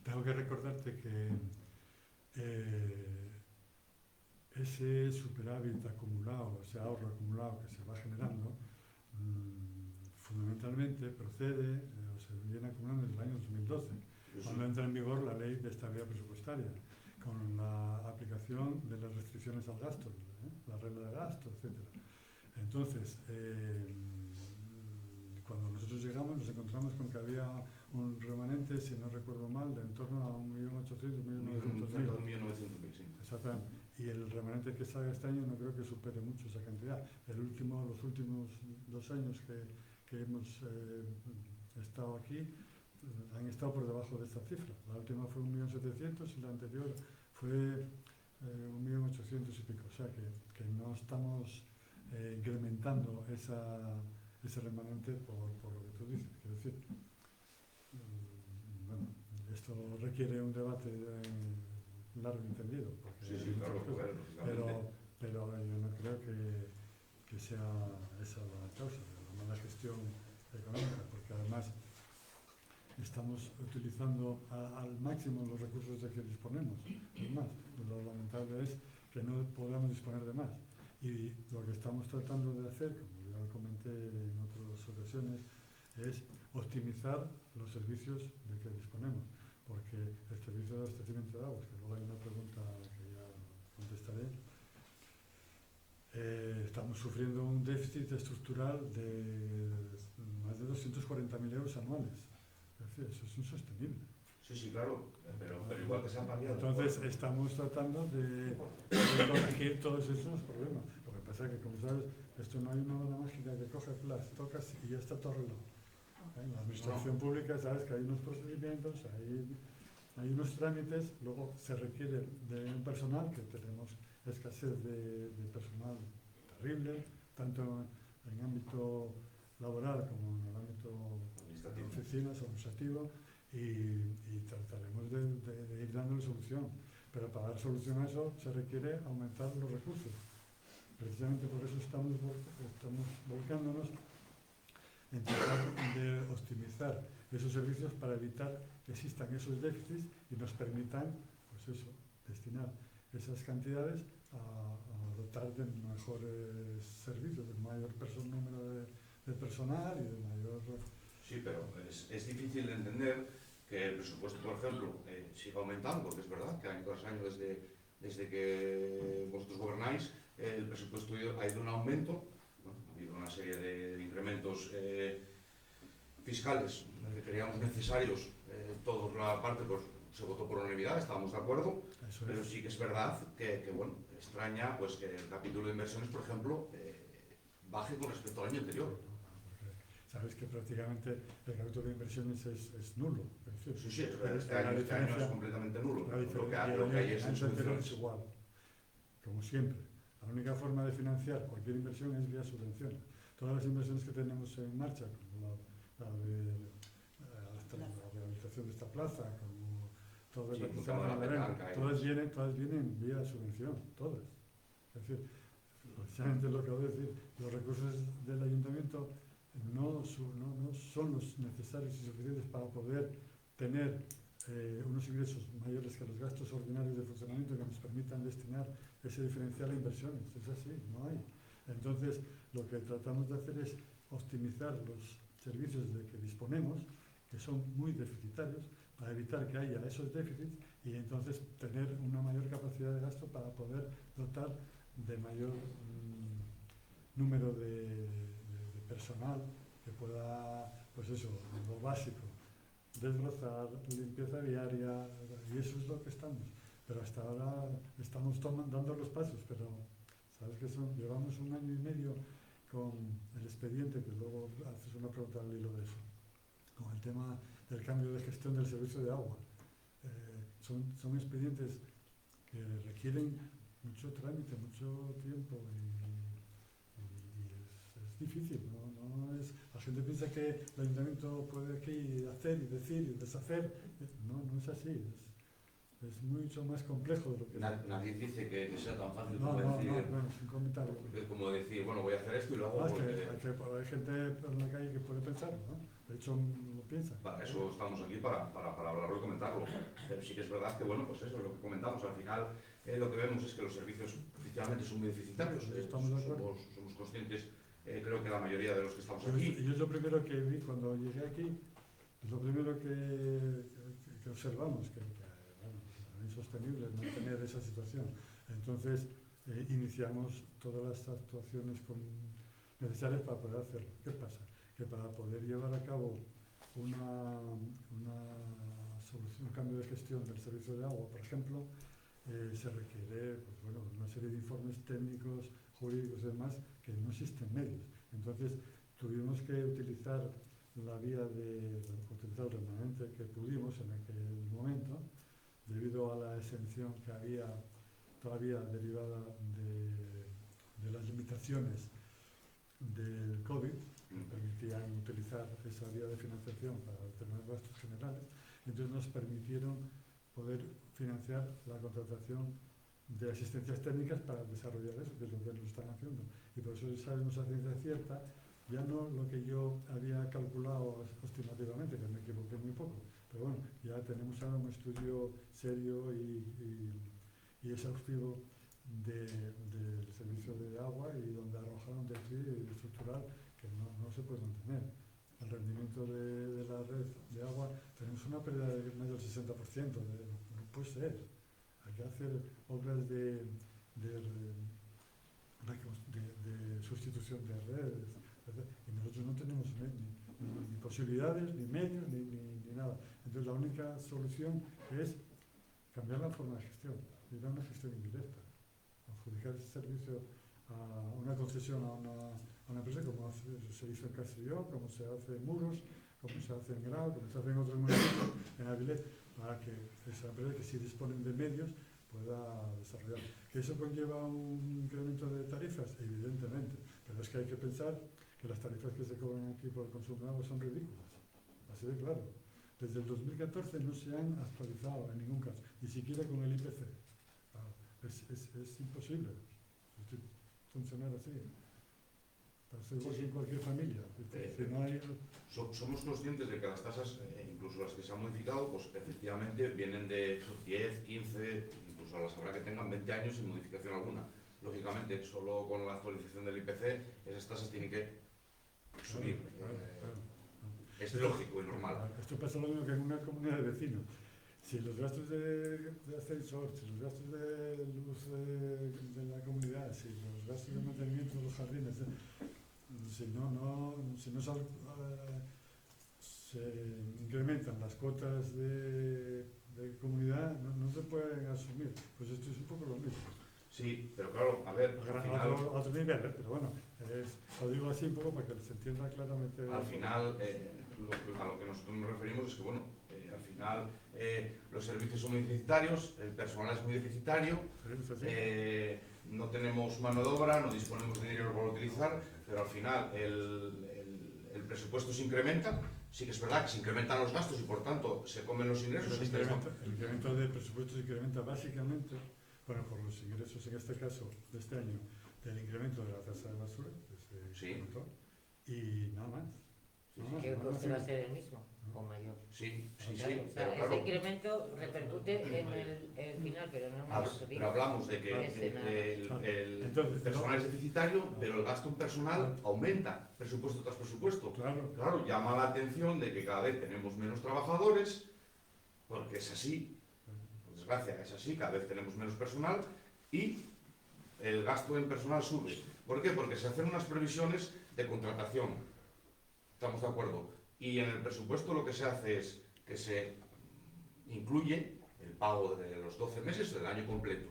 Tengo que recordarte que ese superávit acumulado, ese ahorro acumulado que se va generando, fundamentalmente procede o se viene acumulando desde el año 2012, cuando entra en vigor la Ley de Estabilidad Presupuestaria, con la aplicación de las restricciones al gasto, la regla de gasto, etc. Entonces, cuando nosotros llegamos nos encontramos con que había un remanente, si no recuerdo mal, de en torno a 1.800.000, 1.900.000. 1.900.000, sí. Exactamente. Y el remanente que salga este año no creo que supere mucho esa cantidad. Los últimos 2 años que hemos estado aquí han estado por debajo de esta cifra. La última fue 1.700.000 y la anterior fue 1.800.000 y pico. O sea que no estamos incrementando ese remanente por lo que tú dices. Quiero decir, bueno, esto requiere un debate largo y entendido. Porque Sí, claro, pero yo no creo que sea esa la causa de la mala gestión económica, porque además estamos utilizando al máximo los recursos de que disponemos. Es más, lo lamentable es que no podamos disponer de más. Y lo que estamos tratando de hacer, como ya comenté en otras ocasiones, es optimizar los servicios de que disponemos. Porque el servicio de abastecimiento de aguas, que luego hay una pregunta que ya contestaré, estamos sufriendo un déficit estructural de más de 240.000 euros anuales. Es decir, eso es insostenible. Sí, claro, pero igual que se han paliado. Entonces estamos tratando de corregir todos esos problemas. Lo que pasa es que, como sabes, esto no hay una bola mágica que coges, las tocas y ya está todo arreglado. En la administración pública sabes que hay unos procedimientos, hay unos trámites, luego se requiere de un personal, que tenemos escasez de personal terrible, tanto en ámbito laboral como en el ámbito de oficinas, administrativo, y trataremos de ir dándole solución. Pero para dar solución a eso se requiere aumentar los recursos. Precisamente por eso estamos volcándonos en tratar de optimizar esos servicios para evitar que existan esos déficits y nos permitan, pues eso, destinar esas cantidades a dotar de mejores servicios, de mayor número de personal y de mayor... Sí, pero es difícil de entender que el presupuesto, por ejemplo, siga aumentando, porque es verdad que año tras año, desde que vosotros gobernáis, el presupuesto ha ido en aumento, ¿no? Ha habido una serie de incrementos fiscales que creíamos necesarios, toda la parte pues, se votó por unanimidad, estábamos de acuerdo, Eso pero es. sí que es verdad que bueno, extraña pues, que el capítulo de inversiones, por ejemplo, baje con respecto al año anterior. Sabes que prácticamente el capítulo de inversiones es nulo. Es decir, Sí, pero este año es completamente nulo. la Lo diferencia que hay del es año anterior subvenciones. es igual, como siempre. La única forma de financiar cualquier inversión es vía subvenciones. Todas las inversiones que tenemos en marcha, como la rehabilitación de esta plaza, como todo Sí, el como tema toda la de la petanca y todas vienen vía subvención, todas. Es decir, precisamente lo que acabo de decir, los recursos del ayuntamiento no son los necesarios y suficientes para poder tener unos ingresos mayores que los gastos ordinarios de funcionamiento que nos permitan destinar ese diferencial a inversiones. Es así, no hay. Entonces, lo que tratamos de hacer es optimizar los servicios de que disponemos, que son muy deficitarios, para evitar que haya esos déficits y entonces tener una mayor capacidad de gasto para poder dotar de mayor número de personal que pueda, pues eso, lo básico, desbrozar, limpieza viaria, y eso es lo que estamos. Pero hasta ahora estamos dando los pasos, pero sabes que llevamos 1 año y medio con el expediente, que luego haces una pregunta al hilo de eso, con el tema del cambio de gestión del servicio de agua. Son expedientes que requieren mucho trámite, mucho tiempo y es difícil, no es, la gente piensa que el ayuntamiento puede aquí hacer y decir y deshacer, no es así, es mucho más complejo de lo que Nadie dice que sea tan fácil no, como decir, sin comentario. como decir, bueno, voy a hacer esto y lo hago Es porque... que hay gente en la calle que puede pensarlo, ¿no? De hecho lo piensa. Para eso estamos aquí, para hablarlo y comentarlo. Pero sí que es verdad que, bueno, pues eso es lo que comentamos. Al final, lo que vemos es que los servicios oficialmente son muy deficitarios. Estamos de acuerdo. Somos conscientes, creo que la mayoría de los que estamos Y aquí. es lo primero que vi cuando llegué aquí, es lo primero que observamos, que bueno, es insostenible mantener esa situación. Entonces, iniciamos todas las actuaciones necesarias para poder hacerlo. ¿Qué pasa? Que para poder llevar a cabo una solución, un cambio de gestión del servicio de agua, por ejemplo, se requiere pues, bueno, una serie de informes técnicos, jurídicos y demás que no existen medios. Entonces tuvimos que utilizar la vía utilizar el remanente que pudimos en aquel momento, debido a la exención que había todavía derivada de las limitaciones del COVID, que permitían utilizar esa vía de financiación para determinados gastos generales. Entonces nos permitieron poder financiar la contratación de asistencias técnicas para desarrollar eso, que es lo que nos están haciendo. Y por eso sabemos a ciencia cierta, ya no lo que yo había calculado estimativamente, que me equivoqué muy poco, pero bueno, ya tenemos ahora un estudio serio y exhaustivo del servicio de agua y donde arrojaron déficit estructural que no se puede mantener. El rendimiento de la red de agua, tenemos una pérdida de más del 60%, no puede ser. Hay que hacer obras de sustitución de redes, y nosotros no tenemos ni posibilidades, ni medios, ni nada. Entonces la única solución es cambiar la forma de gestión, ir a una gestión indirecta, adjudicar ese servicio a una concesión a una empresa, como se hizo en Castelló, como se hace en Muros, como se hace en Grau, como se hace en otros municipios, en Avilés, para que esa empresa que sí disponen de medios pueda desarrollar. ¿Que eso conlleva un incremento de tarifas? Evidentemente, pero es que hay que pensar que las tarifas que se cobran aquí por el consumo de agua son ridículas, así de claro. Desde el 2014 no se han actualizado en ningún caso, ni siquiera con el IPC. Es imposible funcionar así. Pasa igual que en cualquier familia. Si no hay... Somos conscientes de que las tasas, incluso las que se han modificado, pues efectivamente vienen de 10, 15, incluso las habrá que tengan 20 años sin modificación alguna. Lógicamente, solo con la actualización del IPC, esas tasas tienen que subir. Claro. Es lógico y normal. Esto pasa lo mismo que en una comunidad de vecinos. Si los gastos de ascensor, si los gastos de luz de la comunidad, si los gastos de mantenimiento de los jardines, si no se incrementan las cuotas de comunidad, no se pueden asumir. Pues esto es un poco lo mismo. Sí, pero claro, a ver, al A final, otro nivel, pero bueno, lo digo así un poco para que se entienda claramente. al final a lo que nosotros nos referimos es que, bueno, al final los servicios son muy deficitarios, el personal es muy deficitario, Es así. no tenemos mano de obra, no disponemos de dinero para utilizar, pero al final el presupuesto se incrementa. Sí que es verdad que se incrementan los gastos y por tanto se comen los ingresos. El incremento de presupuesto se incrementa básicamente, bueno, por los ingresos en este caso de este año, del incremento de la tasa de basura, que se incrementó, y nada más. ¿Qué coste va a ser el mismo o mayor? Sí, sí, Claro, sí, o sea, pero ese claro. incremento repercute en el final, pero no hemos Pero hablamos de que el Entonces, personal es deficitario, pero el gasto en personal aumenta, presupuesto tras presupuesto. Claro. Claro, llama la atención de que cada vez tenemos menos trabajadores, porque es así, por desgracia es así, cada vez tenemos menos personal y el gasto en personal sube. ¿Por qué? Porque se hacen unas previsiones de contratación, estamos de acuerdo, y en el presupuesto lo que se hace es que se incluye el pago de los 12 meses del año completo.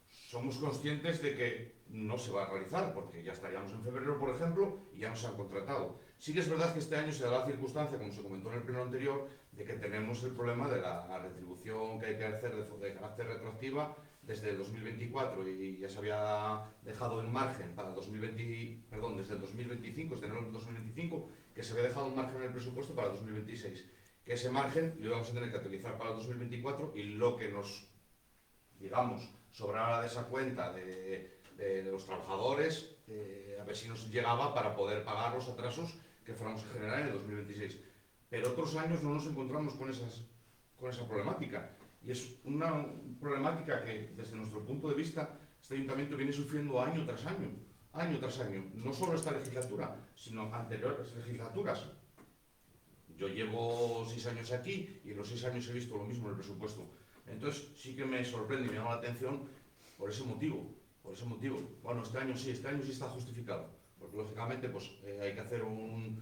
Somos conscientes de que no se va a realizar, porque ya estaríamos en febrero, por ejemplo, y ya nos han contratado. Sí que es verdad que este año se da la circunstancia, como se comentó en el pleno anterior, de que tenemos el problema de la retribución que hay que hacer de carácter retroactiva desde el 2024 y ya se había dejado en margen para desde el 2025, desde enero del 2025, que se había dejado en margen en el presupuesto para 2026. Que ese margen lo íbamos a tener que utilizar para el 2024 y lo que nos, digamos, sobrara de esa cuenta de los trabajadores, a ver si nos llegaba para poder pagar los atrasos que fuéramos a generar en el 2026. Pero otros años no nos encontramos con esa problemática. Y es una problemática que, desde nuestro punto de vista, este ayuntamiento viene sufriendo año tras año. No solo esta legislatura, sino anteriores legislaturas. Yo llevo 6 años aquí y en los 6 años he visto lo mismo en el presupuesto. Entonces sí que me sorprende y me llama la atención por ese motivo. Bueno, este año sí está justificado. Porque lógicamente pues, hay que hacer un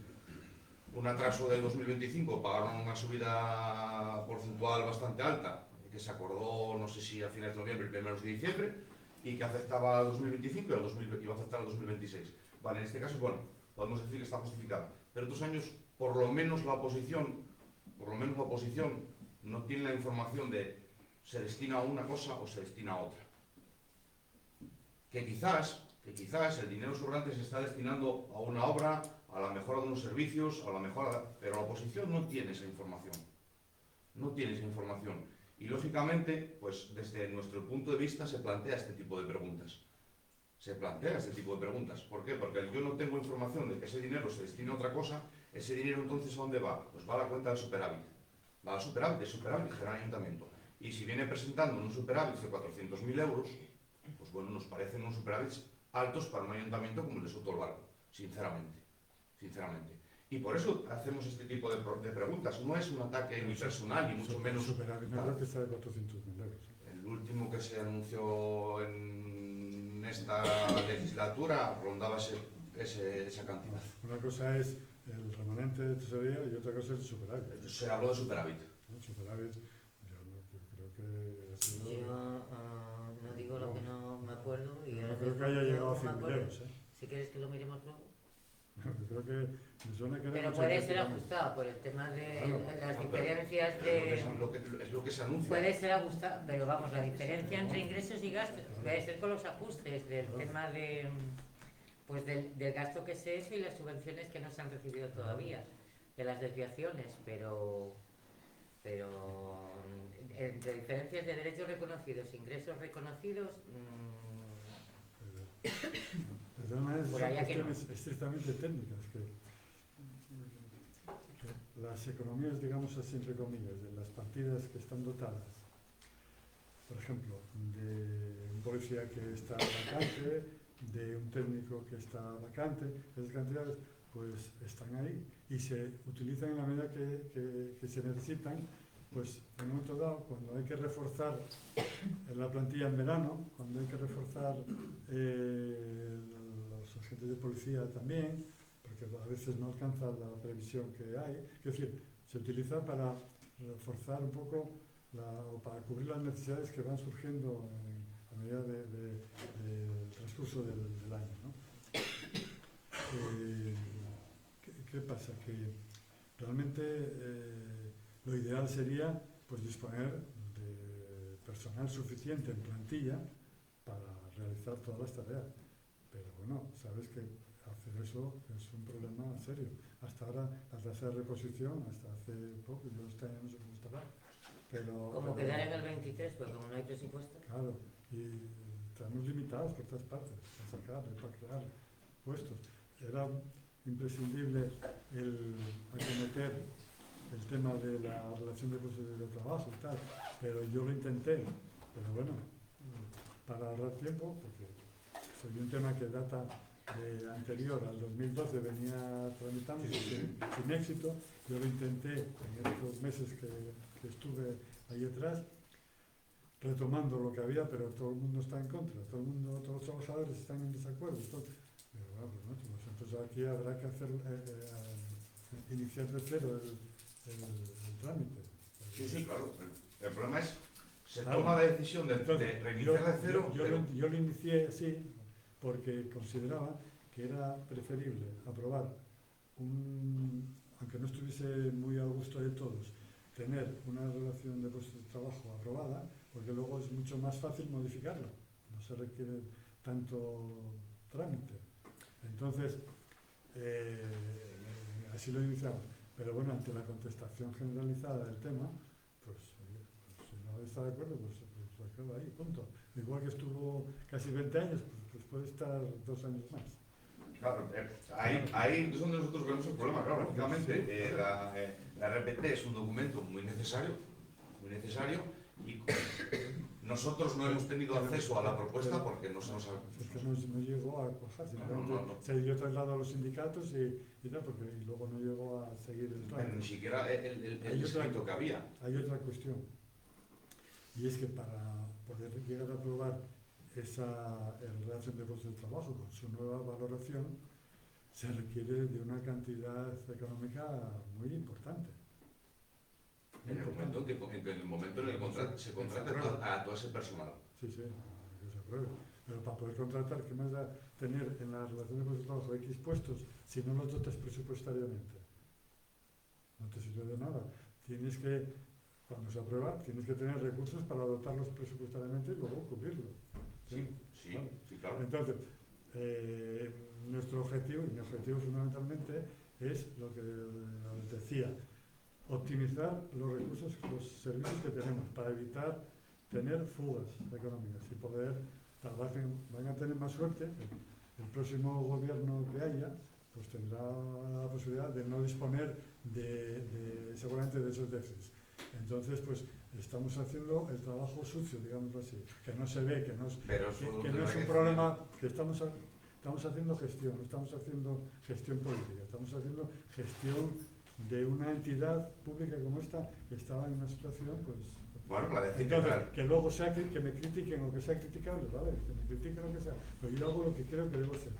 atraso del 2025, pagar una subida porcentual bastante alta, que se acordó, no sé si a finales de noviembre, primeros de diciembre, y que afectaba al 2025 y iba a afectar al 2026. Vale, en este caso, bueno, podemos decir que está justificado. Pero otros años, por lo menos la oposición no tiene la información de se destina a una cosa o se destina a otra. Que quizás el dinero sobrante se está destinando a una obra, a la mejora de unos servicios, pero la oposición no tiene esa información. Y lógicamente, pues desde nuestro punto de vista se plantea este tipo de preguntas. ¿Por qué? Porque yo no tengo información de que ese dinero se destina a otra cosa. ¿Ese dinero entonces a dónde va? Pues va a la cuenta del superávit. Va al superávit que genera el ayuntamiento. Y si viene presentando un superávit de 400.000 euros, pues bueno, nos parecen unos superávits altos para un ayuntamiento como el de Soto del Barco, sinceramente. Y por eso hacemos este tipo de preguntas. No es un ataque ni personal, ni mucho menos. Superávit, no creo que sea de 400.000 euros. El último que se anunció en esta legislatura rondaba esa cantidad. Una cosa es el remanente de tesorería y otra cosa es el superávit. Se habló de superávit. El superávit, yo creo que ha sido... Yo no digo lo que no me acuerdo y No creo que haya llegado a 100.000 euros. Si quieres que lo miremos luego. Yo creo que me suena que era Pero mucha puede gente ser también. ajustado por el tema de Claro. las diferencias de... Es lo que se anuncia. Puede ser ajustado, pero vamos, la diferencia entre ingresos y gastos puede ser con los ajustes del tema de, pues del gasto que se ha hecho y las subvenciones que no se han recibido todavía. las desviaciones, pero entre diferencias de derechos reconocidos, ingresos reconocidos, De todas maneras, por son allá que no. cuestiones estrictamente técnicas, que las economías, digamos así, entre comillas, de las partidas que están dotadas, por ejemplo, de un policía que está vacante, de un técnico que está vacante, esas cantidades pues están ahí y se utilizan en la medida que se necesitan, pues en un momento dado, cuando hay que reforzar la plantilla en verano, cuando hay que reforzar los agentes de policía también, porque a veces no alcanza la previsión que hay, es decir, se utiliza para reforzar un poco o para cubrir las necesidades que van surgiendo a medida del transcurso del año, ¿no? ¿Qué pasa? Que realmente lo ideal sería pues disponer de personal suficiente en plantilla para realizar todas las tareas. Pero bueno, sabes que hacer eso es un problema serio. Hasta ahora la tasa de reposición, hasta hace poco, yo este año no sé cómo estará. Como quedar en el 23, pues como no hay presupuesto. Claro, y estamos limitados por todas partes para sacar, para crear puestos. Era imprescindible el acometer el tema de la relación de puestos de trabajo y tal, pero yo lo intenté, pero bueno, para ahorrar tiempo, porque soy un tema que data de anterior al 2012, venía tramitándose sin éxito. Yo lo intenté en estos meses que estuve ahí atrás, retomando lo que había, pero todo el mundo está en contra, todos los trabajadores están en desacuerdo. Pero bueno, pues entonces aquí habrá que hacer, iniciar de cero el trámite. Sí, sí, claro. El problema es, se Claro. toma la decisión de reiniciar de cero, Yo lo inicié así porque consideraba que era preferible aprobar aunque no estuviese muy a gusto de todos, tener una relación de puestos de trabajo aprobada, porque luego es mucho más fácil modificarla, no se requiere tanto trámite. Entonces, así lo iniciamos. Pero bueno, ante la contestación generalizada del tema, pues, si no está de acuerdo, pues se queda ahí, punto. Igual que estuvo casi 20 años, pues puede estar 2 años más. claro, ahí es donde nosotros vemos el problema. Claro, lógicamente, la RPT es un documento muy necesario, y nosotros no hemos tenido acceso a la propuesta porque no se nos ha... Es que no llegó a cuajar, simplemente No. se dio traslado a los sindicatos y tal, y luego no llegó a seguir el Pero trámite. ni siquiera el escrito que había. Hay otra cuestión, y es que para poder llegar a aprobar esa relación de puestos de trabajo con su nueva valoración, se requiere de una cantidad económica muy importante. En el momento en el contrato se contrata a todo ese personal. Sí, que se apruebe. Pero para poder contratar, ¿qué más da tener en la relación de puestos de trabajo X puestos si no los dotas presupuestariamente? No te sirve de nada. Cuando se aprueba, tienes que tener recursos para dotarlos presupuestariamente y luego cubrirlos. Sí, claro. Entonces, nuestro objetivo, y mi objetivo fundamentalmente, es lo que les decía, optimizar los recursos, los servicios que tenemos para evitar tener fugas económicas y poder, van a tener más suerte, el próximo gobierno que haya, pues tendrá la posibilidad de no disponer seguramente de esos déficits. Entonces, pues estamos haciendo el trabajo sucio, digámoslo así, que no se ve, que no es un problema, que estamos haciendo gestión, no estamos haciendo gestión política, estamos haciendo gestión de una entidad pública como esta que estaba en una situación, pues... Bueno, para decir entonces, que luego sea que me critiquen o que sea criticable, ¿vale? Que me critiquen lo que sea, pero yo hago lo que creo que debo hacer.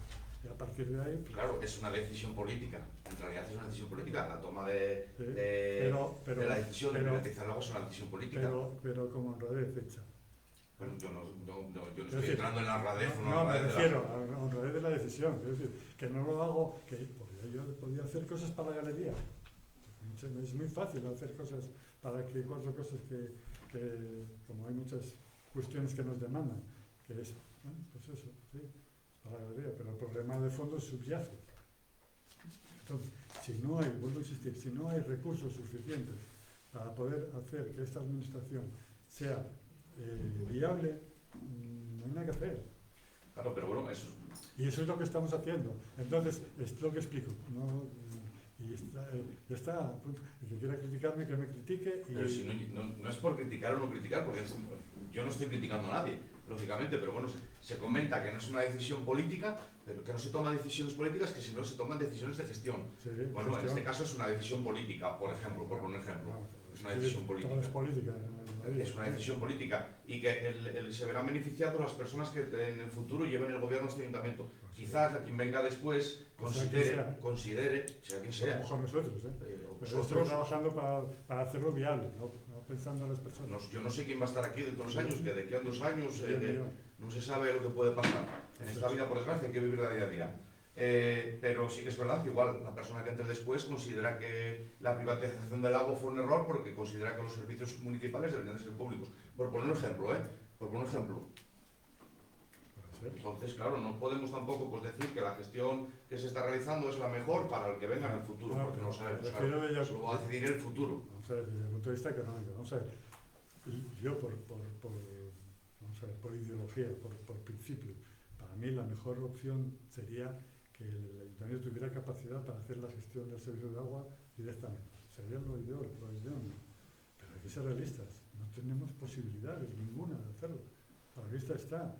Y a partir de ahí... Pues, claro, es una decisión política. En realidad es una decisión política. La toma de la decisión de privatizar algo es una decisión política. Pero como honradez hecha. Bueno, yo no estoy entrando en la honradez. No, me refiero a la honradez de la decisión. Es decir, que no lo hago... yo podía hacer cosas para la galería. Es muy fácil hacer cosas para que 4 cosas que como hay muchas cuestiones que nos demandan, que es, bueno, pues eso, sí, para la galería, pero el problema de fondo subyace. Entonces, si no hay, vuelvo a insistir, si no hay recursos suficientes para poder hacer que esta administración sea viable, no hay nada que hacer. Claro, pero bueno, eso... Y eso es lo que estamos haciendo. Entonces, es lo que explico. ¿No? Y está, ya está. El que quiera criticarme, que me critique. Y... Pero si no es por criticar o no criticar, porque yo no estoy criticando a nadie, lógicamente, pero bueno, se comenta que no es una decisión política, pero que no se toman decisiones políticas, que si no se toman decisiones de gestión. Sí, Bueno, en gestión. este caso es una decisión política, por ejemplo, por poner un ejemplo. Es una Sí, decisión todo política. es política. Es una decisión política y que se verán beneficiados las personas que en el futuro lleven el gobierno a este ayuntamiento. Quizás a quien venga después considere, sea quien A lo sea, mejor nosotros, ¿eh? Pero estoy nosotros, trabajando para hacerlo viable, no pensando en las personas. yo no sé quién va a estar aquí dentro de 2 años, que de aquí a 2 años Yo. no se sabe lo que puede pasar. En esta vida, por desgracia, hay que vivir día a día. Pero sí que es verdad que igual la persona que entre después considera que la privatización del agua fue un error porque considera que los servicios municipales deberían de ser públicos. Por poner un ejemplo, Por poner un ejemplo. Puede ser. Entonces, claro, no podemos tampoco pues, decir que la gestión que se está realizando es la mejor para el que venga en el futuro, No, porque no sabemos. prefiero Claro, ella- eso lo va a decidir el futuro. Vamos a ver, desde el punto de vista económico, vamos a ver, yo vamos a ver, por ideología, por principio, para mí la mejor opción sería que el ayuntamiento tuviera capacidad para hacer la gestión del servicio de agua directamente. Sería lo ideal, pero hay que ser realistas, no tenemos posibilidades ninguna de hacerlo. A la vista está.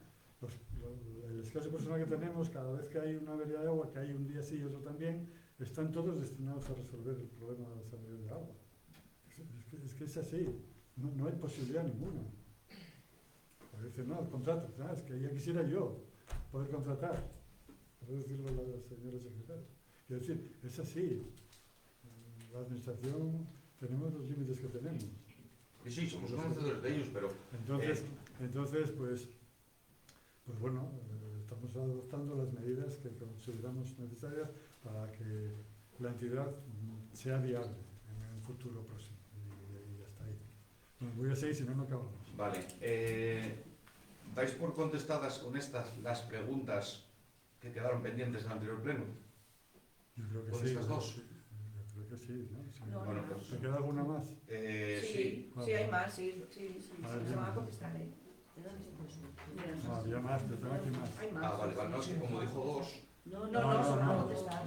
El escaso personal que tenemos, cada vez que hay una avería de agua, que hay un día sí y otro también, están todos destinados a resolver el problema de las averías de agua. Es que es así, no hay posibilidad ninguna. A veces no, contrato, es que ya quisiera yo poder contratar, por decirlo a la señora secretaria. Quiero decir, es así. La administración, tenemos los límites que tenemos. Y sí, somos conocedores de ellos, pero Entonces, pues bueno, estamos adoptando las medidas que consideramos necesarias para que la entidad sea viable en el futuro próximo. Y hasta ahí. Bueno, voy a seguir, si no, no acabamos. vale. ¿Dais por contestadas con estas las preguntas que quedaron pendientes del anterior pleno? Yo creo que ¿Con sí. estas dos? Yo creo que sí, ¿no? Sí. No, Bueno, no. pues ¿Te queda alguna más? sí. Sí, hay más, sí, A ver, se van a contestar, ¿eh? No, había más, pero tengo aquí más. Hay más. Vale, no, es que como dijo 2, No, No, se van a contestar.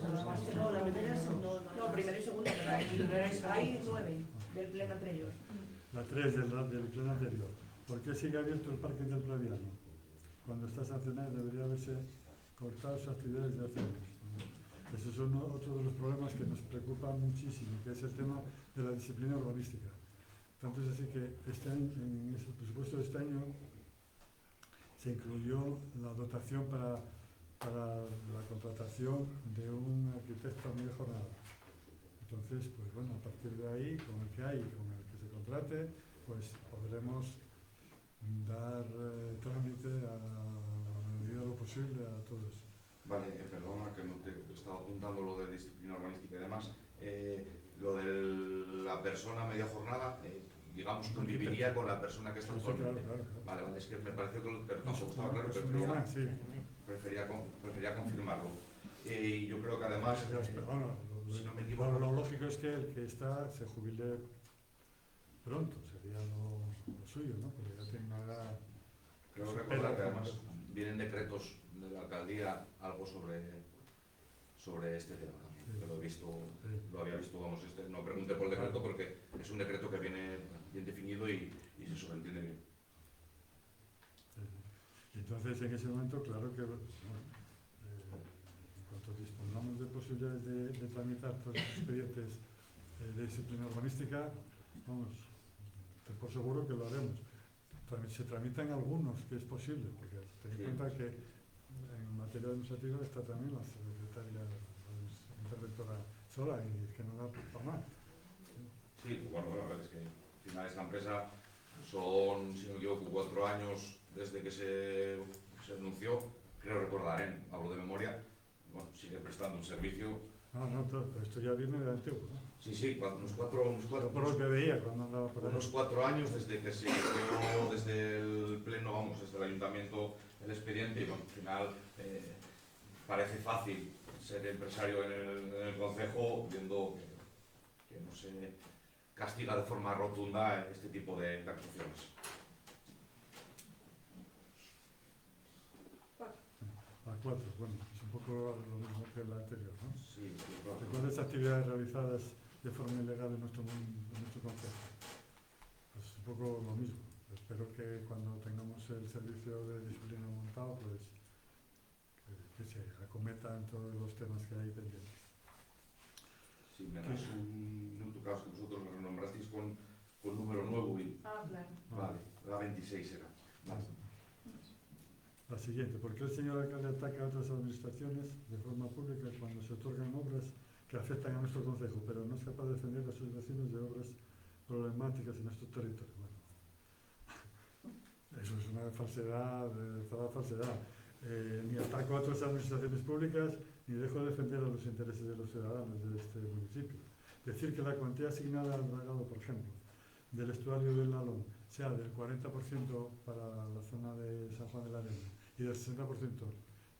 No, la primera es No, primero y segundo, pero hay 9 del pleno anterior. La 3 del pleno anterior. ¿Por qué sigue abierto el parque del Claviano? Cuando está sancionado debería haberse cortado sus actividades de hace años. Ese es otro de los problemas que nos preocupa muchísimo, que es el tema de la disciplina urbanística. Tanto es así que este año, en el presupuesto de este año se incluyó la dotación para la contratación de un arquitecto a media jornada. Entonces, pues bueno, a partir de ahí, con el que hay y con el que se contrate, pues podremos dar trámite a la medida de lo posible a todo eso. vale, perdona que no te estaba apuntando lo de disciplina urbanística y demás. Lo de la persona a media jornada, digamos, conviviría con la persona que está Sí, actualmente. claro. Vale, es que me pareció que pero tampoco estaba claro, Es prefería, normal, sí. prefería confirmarlo. Y yo creo que además, Pero bueno, si no me equivoco, lo lógico es que el que está se jubile pronto, sería lo suyo, ¿no? Porque ya tiene una edad. creo recordar que además vienen decretos de la alcaldía algo sobre este tema también. Sí. Que lo he visto, Sí. lo había visto, vamos, no pregunté por el decreto porque es un decreto que viene bien definido y se sobreentiende bien. Entonces, en ese momento, claro que, bueno, en cuanto dispongamos de posibilidades de tramitar todos los expedientes de disciplina urbanística, vamos, te por seguro que lo haremos. Se tramitan algunos, que es posible, porque ten en Sí. cuenta que en materia administrativa está también la secretaria, la interventora sola, y que no da para más. Sí, bueno, a ver, es que al final esta empresa son, si no me equivoco, 4 años desde que se anunció, creo recordar, hablo de memoria, bueno, sigue prestando un servicio. No, pero esto ya viene de antiguo, ¿no? Sí, unos cuatro Por lo que veía cuando andaba por ahí. unos 4 años desde que se inició desde el pleno, vamos, desde el ayuntamiento el expediente y bueno, al final parece fácil ser empresario en el concejo, viendo que no se castiga de forma rotunda este tipo de actuaciones. A 4, bueno, es un poco lo mismo que la anterior, ¿no? Sí, claro. ¿Recuerdas actividades realizadas de forma ilegal en nuestro concejo? Pues un poco lo mismo. Espero que cuando tengamos el servicio de disciplina montado, pues que se acometan todos los temas que hay pendientes. Sí, menos en tu caso que vosotros lo renombrasteis con número nuevo y... Ah, claro. Vale, la 26 era. Vale. La siguiente, ¿por qué el señor alcalde ataca a otras administraciones de forma pública cuando se otorgan obras que afectan a nuestro concejo, pero no es capaz de defender a sus vecinos de obras problemáticas en nuestro territorio? Bueno, eso es una falsedad, toda falsedad. Ni ataco a otras administraciones públicas, ni dejo de defender a los intereses de los ciudadanos de este municipio. Decir que la cuantía asignada al dragado, por ejemplo, del estuario del Nalón, sea del 40% para la zona de San Juan de la Arena y del 60%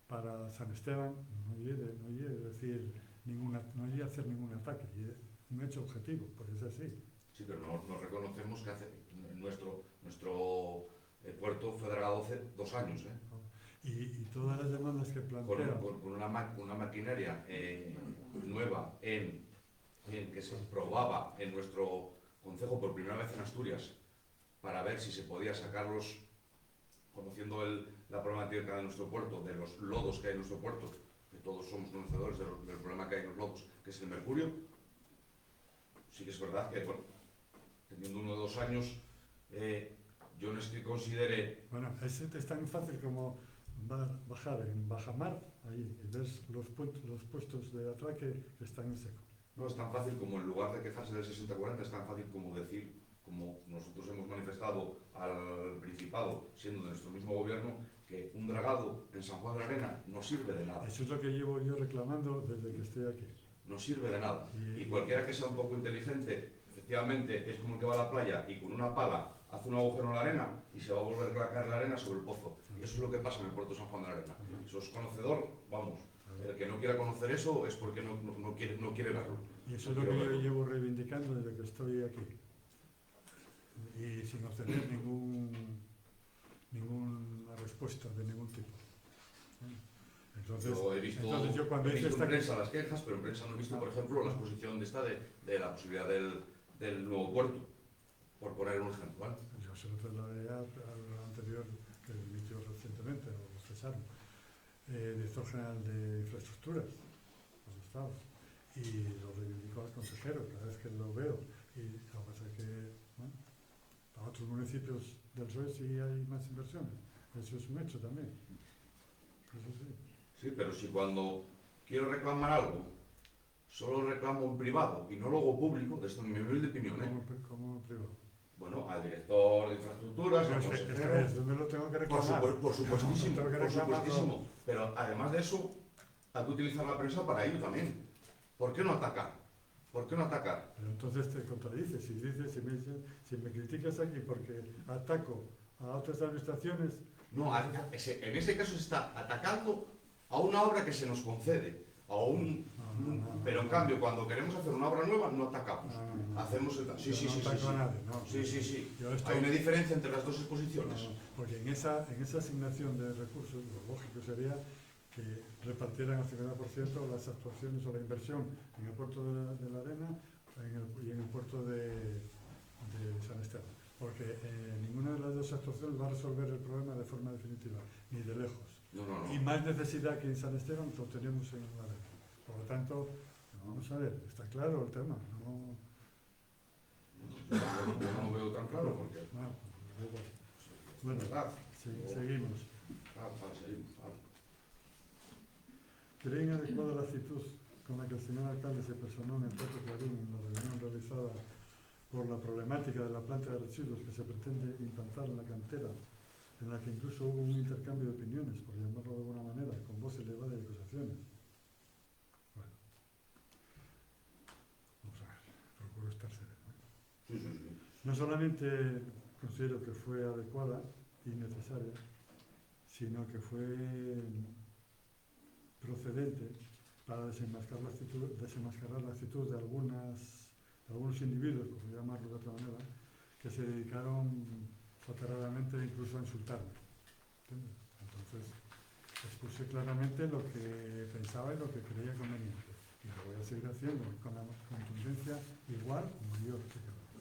para San Esteban, no llegue a decir no llegue a hacer ningún ataque, y es un hecho objetivo, porque es así. Sí, pero no reconocemos que nuestro puerto fue dragado hace 2 años, ¿eh? Y todas las demandas que plantean... Con una maquinaria nueva que se probaba en nuestro concejo por primera vez en Asturias para ver si se podía sacarlos, conociendo la problemática de nuestro puerto, de los lodos que hay en nuestro puerto, que todos somos conocedores del problema que hay en los lodos, que es el mercurio. Sí que es verdad que, bueno, teniendo 1 o 2 años, yo no es que considere... Bueno, es tan fácil como bajar en bajamar, ahí, y ves los puestos de atraque que están en seco. No es tan fácil como, en lugar de quejarse del 60-40, es tan fácil como decir, como nosotros hemos manifestado al Principado, siendo de nuestro mismo gobierno, que un dragado en San Juan de la Arena no sirve de nada. Eso es lo que llevo yo reclamando desde que estoy aquí. No sirve de nada. Y cualquiera que sea un poco inteligente, efectivamente, es como el que va a la playa y con una pala hace un agujero en la arena y se va a volver a caer la arena sobre el pozo. Y eso es lo que pasa en el puerto de San Juan de la Arena. Eso es conocedor, vamos. El que no quiera conocer eso es porque no quiere verlo. Y eso es lo que yo llevo reivindicando desde que estoy aquí. Y sin obtener ninguna respuesta de ningún tipo. Entonces, yo he visto, yo cuando en esta... prensa las quejas, pero en prensa no he visto, por ejemplo, la exposición de la posibilidad del nuevo puerto, por poner un ejemplo, ¿vale? Yo se lo trasladé al anterior que emitió recientemente, o cesaron, director general de infraestructuras, los estados, y lo reivindico al consejero cada vez que lo veo. Y lo que pasa es que, bueno, para otros municipios del PSOE sí hay más inversiones, eso es un hecho también. Eso sí. Sí, pero si cuando quiero reclamar algo, solo reclamo en privado y no luego público, desde mi humilde opinión, ¿eh? ¿Cómo privado? Bueno, al director de infraestructuras, al consejero... ¿Dónde lo tengo que reclamar? Por supuestísimo, Tengo que por reclamarlo. supuestísimo. Pero además de eso, hay que utilizar la prensa para ello también. ¿Por qué no atacar? ¿Por qué no atacar? Pero entonces te contradices, si me criticas aquí porque ataco a otras administraciones... No, en ese caso se está atacando a una obra que se nos concede. Pero en cambio, cuando queremos hacer una obra nueva, no atacamos. Hacemos el... Sí. Hay una diferencia entre las dos exposiciones. Porque en esa asignación de recursos, lo lógico sería que repartieran al 50% las actuaciones o la inversión en el puerto de la Arena y en el puerto de San Esteban. Porque ninguna de las dos actuaciones va a resolver el problema de forma definitiva, ni de lejos. No. Y más necesidad que en San Esteban lo tenemos en la Arena. Por lo tanto, vamos a ver, está claro el tema. Yo no lo veo tan claro porque... Bueno, seguimos. Seguimos. ¿Creen adecuada la actitud con la que el señor alcalde se personó en el Puerto Clarín en la reunión realizada por la problemática de la planta de residuos que se pretende implantar en la cantera, en la que incluso hubo un intercambio de opiniones, por llamarlo de alguna manera, con voz elevada y acusaciones? Bueno, vamos a ver, procuro estar sereno. Sí. No solamente considero que fue adecuada y necesaria, sino que fue procedente para desenmascarar la actitud de algunos individuos, por llamarlo de otra manera, que se dedicaron soterradamente incluso a insultarme. ¿Entiendes? Entonces, expuse claramente lo que pensaba y lo que creía conveniente. Y lo voy a seguir haciendo con la contundencia igual o mayor.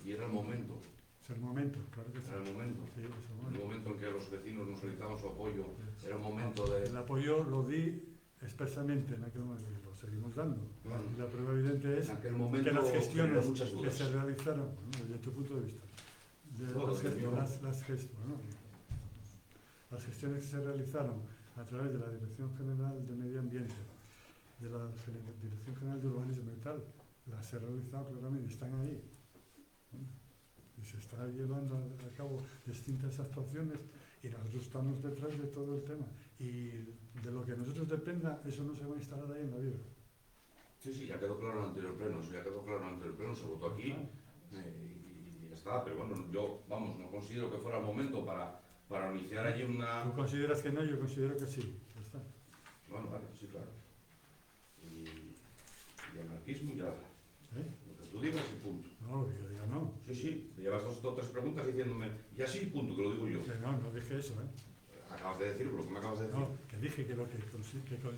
Y era el momento. Es el momento, claro que sí. Era el momento. Sí, es el El momento. momento en que los vecinos nos solicitaban su apoyo. Era el momento de... El apoyo lo di expresamente en aquel momento y lo seguimos dando. Bueno, Y la prueba evidente es en aquel momento que las gestiones generó muchas que dudas. se realizaron, bueno, desde tu punto de vista, las gestiones que se realizaron a través de la Dirección General de Medio Ambiente, de la Dirección General de Urbanismo y tal, las he realizado claramente y están ahí. Y se está llevando a cabo distintas actuaciones y nosotros estamos detrás de todo el tema. Y de lo que a nosotros dependa, eso no se va a instalar ahí en la vida. Sí, sí, ya quedó claro en el anterior pleno. Eso ya quedó claro en el anterior pleno. Se votó aquí y ya está. Pero bueno, yo, vamos, no considero que fuera el momento para iniciar allí una... Tú consideras que no, yo considero que sí. Ya está. Bueno, vale, sí, claro. Y anarquismo ya... ¿Eh? Lo que tú digas y punto. No, que yo diga no. Sí, sí, te llevas dos o tres preguntas diciéndome, y así, punto, que lo digo yo. Que no, no dije eso, ¿eh? Acabas de decir lo que me acabas de decir. No, que dije que lo que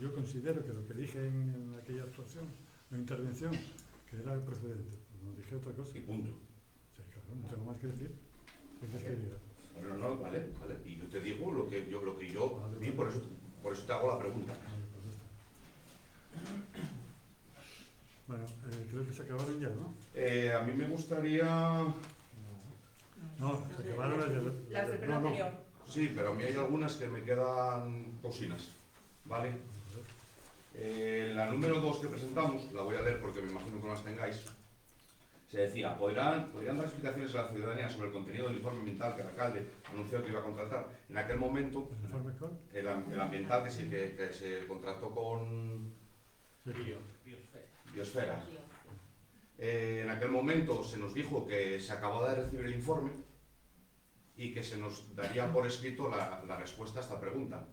yo considero que lo que dije en aquella actuación o intervención, que era el precedente. No dije otra cosa. Y punto. Sí, claro, no tengo más que decir. ¿Qué quieres que diga? No, no, vale, vale. Y yo te digo lo que yo Vale, vi, vale. por eso te hago la pregunta. Vale, pues ya está. Bueno, creo que se acabaron ya, ¿no? A mí me gustaría... No, se acabaron las de Las del pleno no, no. anterior. Sí, pero a mí hay algunas que me quedan tocinas, ¿vale? La número 2 que presentamos, la voy a leer porque me imagino que no las tengáis. Se decía, podrían dar explicaciones a la ciudadanía sobre el contenido del informe ambiental que el alcalde anunció que iba a contratar. En aquel momento, ¿El informe con? el ambiental que se contrató con Biosfera. En aquel momento se nos dijo que se acababa de recibir el informe y que se nos daría por escrito la respuesta a esta pregunta.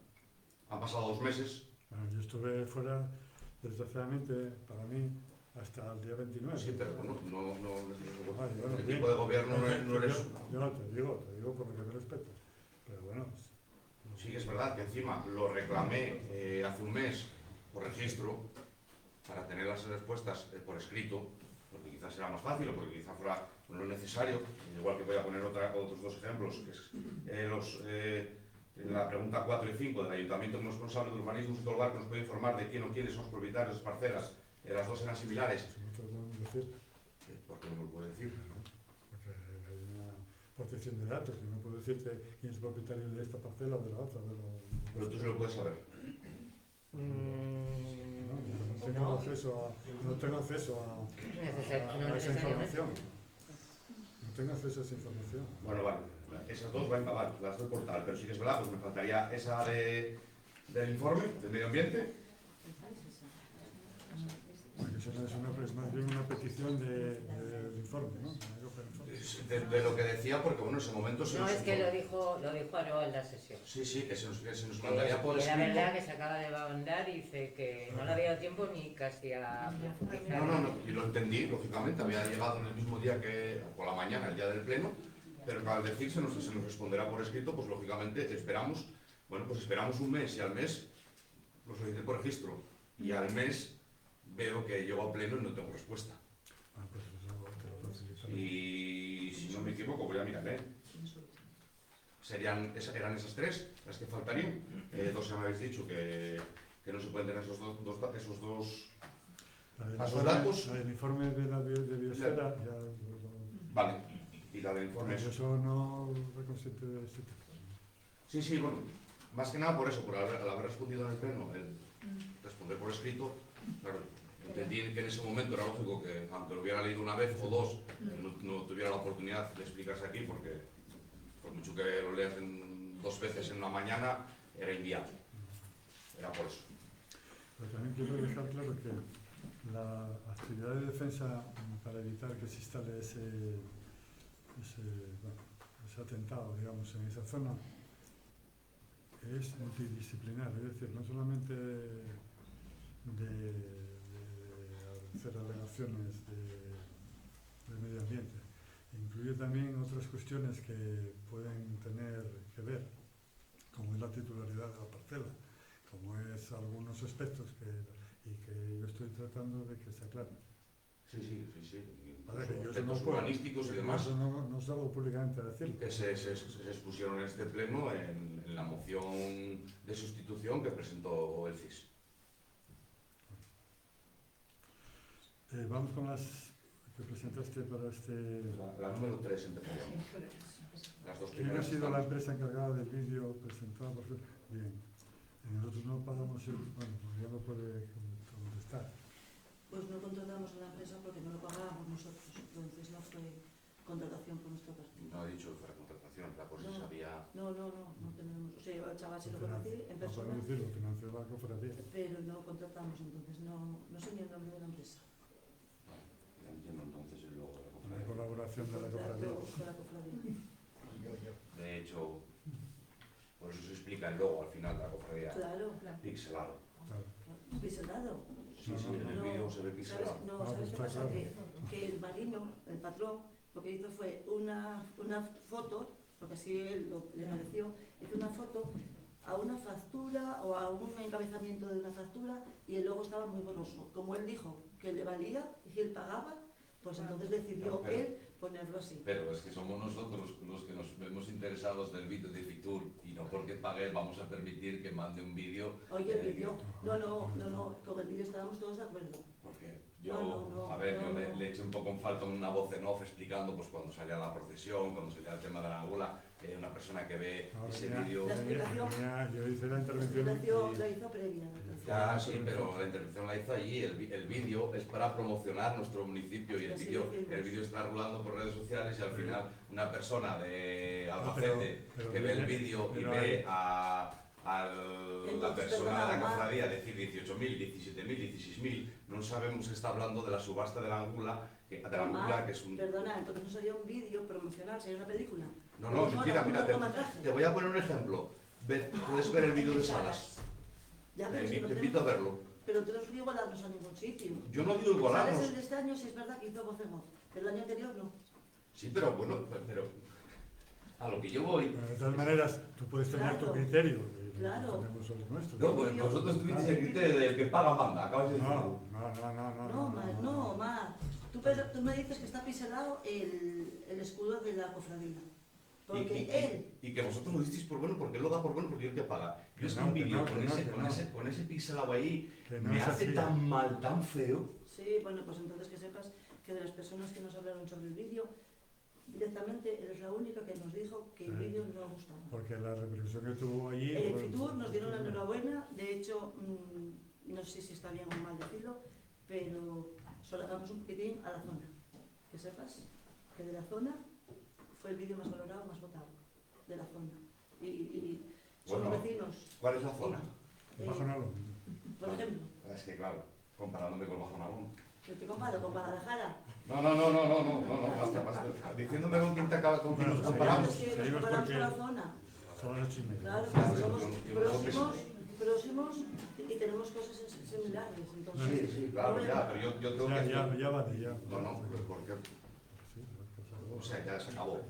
Han pasado 2 meses. Bueno, yo estuve fuera, desgraciadamente, para mí, hasta el día 29. Sí, pero bueno, Vale, bueno, el bien. tipo de gobierno no eres... Yo no te digo por lo que me respeto. Pero bueno, Sí, es verdad que encima lo reclamé hace un mes por registro para tener las respuestas por escrito, porque quizás era más fácil o porque quizás fuera lo necesario. Igual que voy a poner otros 2 ejemplos, que es la pregunta 4 y 5 del Ayuntamiento como responsable de urbanismo y barco nos puede informar de quién o quiénes son los propietarios de las parcelas. Las 2 eran similares. eso no te lo podemos decir, ¿Por qué no me lo puede decir? porque hay una protección de datos, y no puedo decirte quién es el propietario de esta parcela o de la otra. Pero tú se lo puedes saber. No tengo acceso a esa información. No tengo acceso a esa información. Bueno, vale. Esas 2 van a acabar, las del portal, pero sí que es verdad, pues me faltaría esa del informe del medio ambiente. Porque eso no es más bien una petición del informe, ¿no? De lo que decía, porque bueno, en ese momento se No, nos... es que lo dijo Aroa en la sesión. Sí, sí, que se nos mandaría por Y la escrito. verdad que se acaba de mandar y dice que no le había dado tiempo ni casi a profundizar. No, y lo entendí, lógicamente, había llegado en el mismo día que, por la mañana, el día del pleno, pero al decir se nos responderá por escrito, pues lógicamente esperamos, esperamos un mes y al mes lo solicité por registro y al mes veo que llego a pleno y no tengo respuesta. Pues te lo facilitaré. Y si no me equivoco, voy a mirar, eran esas 3 las que faltarían. 2 ya me habéis dicho que no se pueden tener esos dos datos. El informe de Biosfera ya Vale, y la del informe. eso no fue consciente de este tipo. Sí, bueno, más que nada por eso, por al haber respondido en el pleno, el responder por escrito, claro, entendí que en ese momento era lógico que, aunque lo hubiera leído una vez o 2, no tuviera la oportunidad de explicarse aquí, porque por mucho que lo leas 2 veces en una mañana, era inviable. Era por eso. Pero también quiero dejar claro que la actividad de defensa para evitar que se instale ese atentado, digamos, en esa zona, es multidisciplinar, es decir, no solamente hacer alegaciones de medio ambiente. Incluye también otras cuestiones que pueden tener que ver, como es la titularidad de la parcela, como es algunos aspectos y que yo estoy tratando de que se aclaren. Sí. Vale, que yo eso Aspectos puedo- urbanísticos y demás Eso no salgo públicamente a decirlo. que se expusieron en este pleno en la moción de sustitución que presentó el CIS. Vamos con las que presentaste para este... La número 3 empezaríamos. Las dos ¿Quién ha primeras sido la están- empresa encargada del vídeo presentado por... Bien. Nosotros no pagamos el... Bueno, ya lo puede contestar. Pues no contratamos a la empresa porque no lo pagábamos nosotros, entonces no fue contratación por nuestra parte. No ha dicho que fuera contratación, la cosa No. sabía. No tenemos, o sea, yo al chaval sí lo conocí en No persona, podemos decirlo, financió la cofradía. pero no contratamos, entonces no sé ni el nombre de la empresa. Ya entiendo entonces el logo de la Una cofradía. colaboración de la cofradía. Con la cofradía. De hecho, por eso se explica el logo al final de la cofradía. Claro, Pixelado. Claro. pixelado. Sí, en el No, vídeo se ve pixelado. ¿Sabes? No, Ah, ¿sabes qué pues está pasa? claro. Que el marino, el patrón, lo que hizo fue una foto, porque así él le pareció, hizo una foto a una factura o a un encabezamiento de una factura y el logo estaba muy borroso. Como él dijo que le valía y que él pagaba, pues entonces decidió Pero- él ponerlo así. Pero es que somos nosotros los que nos vemos interesados del vídeo de Fitur y no porque pague vamos a permitir que mande un vídeo. Oye, el vídeo, no, con el vídeo estábamos todos de acuerdo. Porque yo, No, a ver, yo no. le eché un poco en falta una voz en off explicando pues cuando salía la procesión, cuando salía el tema de la angula, una persona que ve Ahora ese ya- vídeo. La explicación- yo hice la La intervención explicación la y- hizo previa. Ya, sí, pero la intervención la hizo allí. El vídeo es para promocionar nuestro municipio y Así decimos. el vídeo está rulando por redes sociales y al final una persona de Ah, Albacete pero que ve el viene- vídeo y pero ve hay- a la Entonces, persona de la perdona, cofradía decir 18.000, 17.000, 16.000, no sabemos que está hablando de la subasta de la angula, que es un... Perdona, entonces no sería un vídeo promocional, sería una película. No, mira, un largometraje. te voy a poner un ejemplo. Puedes ver el vídeo de Salas. Ya, Te pero si no invito tenemos- a verlo. Pero tenemos que igualarnos a ningún sitio. Yo no digo Sales igualarnos. el de este año, si es verdad que hizo voz en off, pero el año anterior no. Sí, pero bueno, pero a lo que yo voy... Pero de todas maneras, tú puedes tener tu Claro. criterio. y Claro. tenemos el nuestro. No, pues vosotros tuvisteis el criterio del que paga manda, acabas de decirlo. No, Mar. Tú me dices que está piselado el escudo de la cofradía. Porque Y que vosotros lo disteis por bueno, porque él lo da por bueno, porque él que paga. Yo es que no, un que vídeo no, que no, que no. con ese pixelado ahí Que no me es hace así. tan mal, tan feo. Sí, bueno, pues entonces que sepas que de las personas que nos hablaron sobre el vídeo, directamente eres la única que nos dijo que el Sí. vídeo no gustaba. Porque la repercusión que tuvo allí... En fue- Fitur nos dieron la enhorabuena, de hecho, no sé si está bien o mal decirlo, pero solapamos un poquitín a la zona. Que sepas que de la zona fue el vídeo más valorado, más votado, de la zona. Y son Bueno. vecinos. ¿Cuál es la zona? Bajo Nalón. Por ejemplo, Es que claro, comparándome con Bajo Nalón. yo te comparo con Guadalajara. No, basta. Diciéndome con quién te acaba, con quién nos Bueno, comparamos. Es que nos seguimos comparamos porque- con la zona. Son las 8:30. Claro, Claro, porque somos yo no próximos y tenemos cosas similares. Entonces, Sí, claro, ya, pero yo tengo que... Ya vale, ya. No, porque, Sí, o sea, ya se acabó.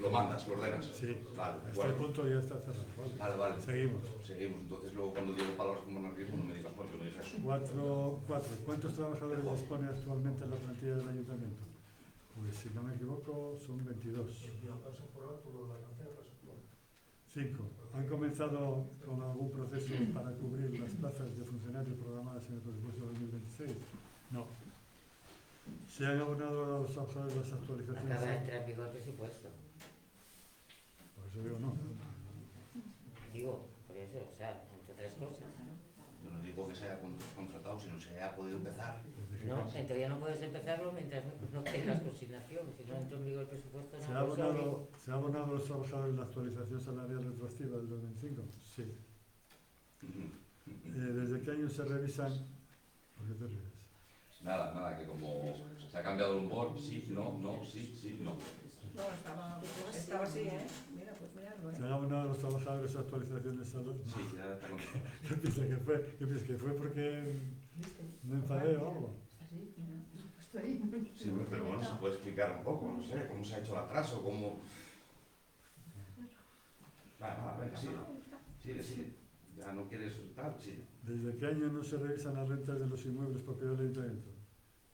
Lo mandas, lo ordenas. Sí, Vale, este bueno. punto ya está cerrado. Vale. Seguimos. Seguimos. Entonces luego cuando digo palabras como anarquismo no me digas porque no digas eso. 4. ¿Cuántos trabajadores dispone actualmente la plantilla del ayuntamiento? Pues si no me equivoco son 22. 5. ¿Han comenzado con algún proceso para cubrir las plazas de funcionarios programadas en el presupuesto 2026? No. ¿Se han abonado a los trabajadores las actualizaciones? Acaba de entrar en vigor el presupuesto. Por eso digo no. Digo, por eso, o sea, entre otras cosas. Yo no digo que se haya contratado, sino se haya podido empezar. No, en teoría no puedes empezarlo mientras no tengas consignación. Si no entra en vigor el presupuesto, ¿Se no ha puedes abrir. abonado a los trabajadores la actualización salarial retroactiva del 2025? Sí. ¿Desde qué año se revisan? ¿Por qué te ríes? Nada, que como se ha cambiado el humor, sí, no. No, estaba así, ¿eh? Mira, pues mirarlo, ¿Se ¿eh? han abonado a los trabajadores actualizaciones a los...? Sí, ya está con... ¿Qué piensas que fue? ¿Qué piensas que fue porque ¿Viste? me enfadé o algo? Así, mira, lo he puesto ahí. Sí, pero bueno, se puede explicar un poco, no sé, cómo se ha hecho el atraso, cómo... Vale, venga, sigue. Ya no quieres tal, sí. ¿Desde qué año no se revisan las rentas de los inmuebles propiedad del ayuntamiento?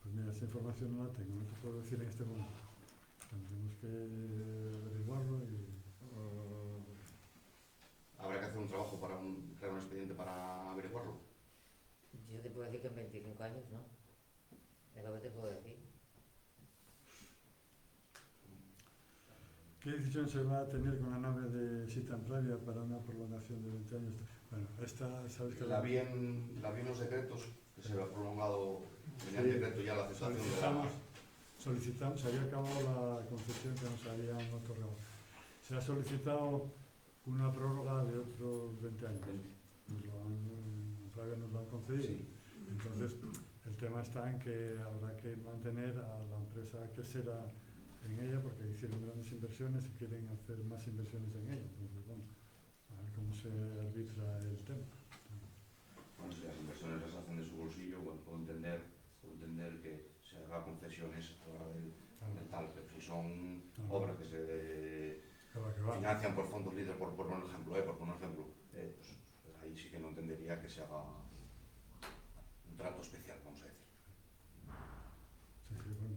Pues mira, esa información no la tengo, no te puedo decir en este momento. Tendremos que averiguarlo y... Habrá que hacer un trabajo para crear un expediente para averiguarlo. Yo te puedo decir que en 25 años, ¿no? Es lo que te puedo decir. ¿Qué decisión se va a tener con la nave de Sit and Pravia para una prolongación de 20 años? Bueno, esta, ¿sabes que La vi en los decretos, que se había prolongado, venía el Sí. decreto ya la aceptación de la... solicitamos, se había acabado la concesión que nos habían otorgado. Se ha solicitado una prórroga de otros 20 años. Todavía nos lo han concedido. Sí. Entonces, el tema está en que habrá que mantener a la empresa que será en ella, porque hicieron grandes inversiones y quieren hacer más inversiones en ella. Entonces, bueno, a ver cómo se arbitra el tema. Bueno, si las inversiones las hacen de su bolsillo, bueno, puedo entender que se haga concesiones a la hora del tal, pero si son obras que se Que va. financian por fondos líderes, por poner un ejemplo, pues ahí sí que no entendería que se haga un trato especial, vamos a decir. Sí, bueno.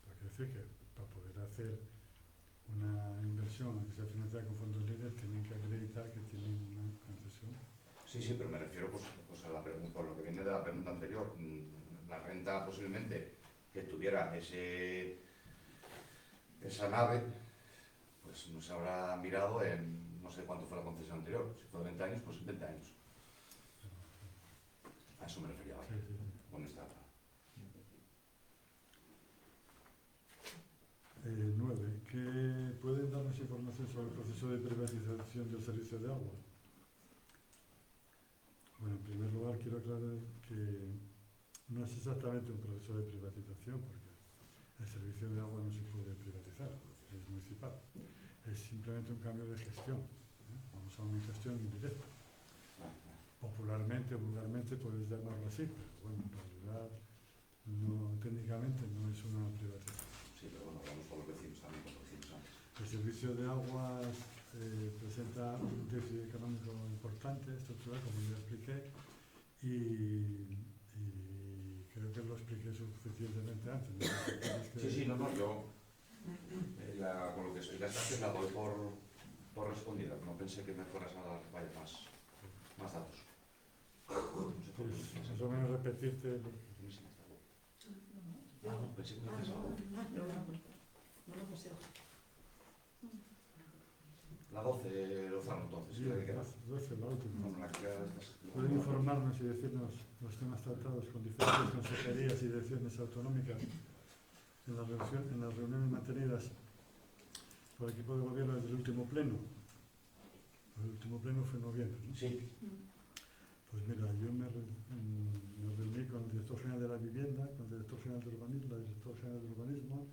Pero quiero decir que para poder hacer una inversión que sea financiada con fondos líderes tienen que acreditar que tienen una concesión. Sí, pero me refiero pues a la pregunta, por lo que viene de la pregunta anterior, la renta posiblemente que tuviera esa nave, pues no se habrá mirado en, no sé cuánto fue la concesión anterior, si fue 20 años, pues 20 años. A eso me refería, ¿vale? Sí. Con esta... 9. ¿Que pueden darnos información sobre el proceso de privatización del servicio de agua? Bueno, en primer lugar quiero aclarar que no es exactamente un proceso de privatización, porque el servicio de agua no se puede privatizar, es municipal. Es simplemente un cambio de gestión. Vamos a una gestión indirecta. Popularmente, vulgarmente puedes llamarlo así, pero bueno, en realidad técnicamente no es una privatización. Sí, pero bueno, hablamos con los vecinos también, con los vecinos antes. El servicio de aguas presenta un déficit económico importante, estructural, como ya expliqué, y creo que lo expliqué suficientemente antes. ¿No? Sí, no, yo con lo que explicaste antes la doy por respondida, no pensé que me fueras a dar más datos. Pues, más o menos repetirte. Pensé que me decías algo. No, pues sí. La 12, Lozano, entonces, Sí, ¿qué le queda? 12, la última. Bueno, la que queda de estas... Pueden informarnos y decirnos los temas tratados con diferentes consejerías y direcciones autonómicas en las reuniones mantenidas por el equipo de gobierno desde el último pleno. El último pleno fue en noviembre, ¿no? Sí. Pues mira, yo me reuní con el director general de la vivienda, con el director general de urbanismo, la directora general de urbanismo,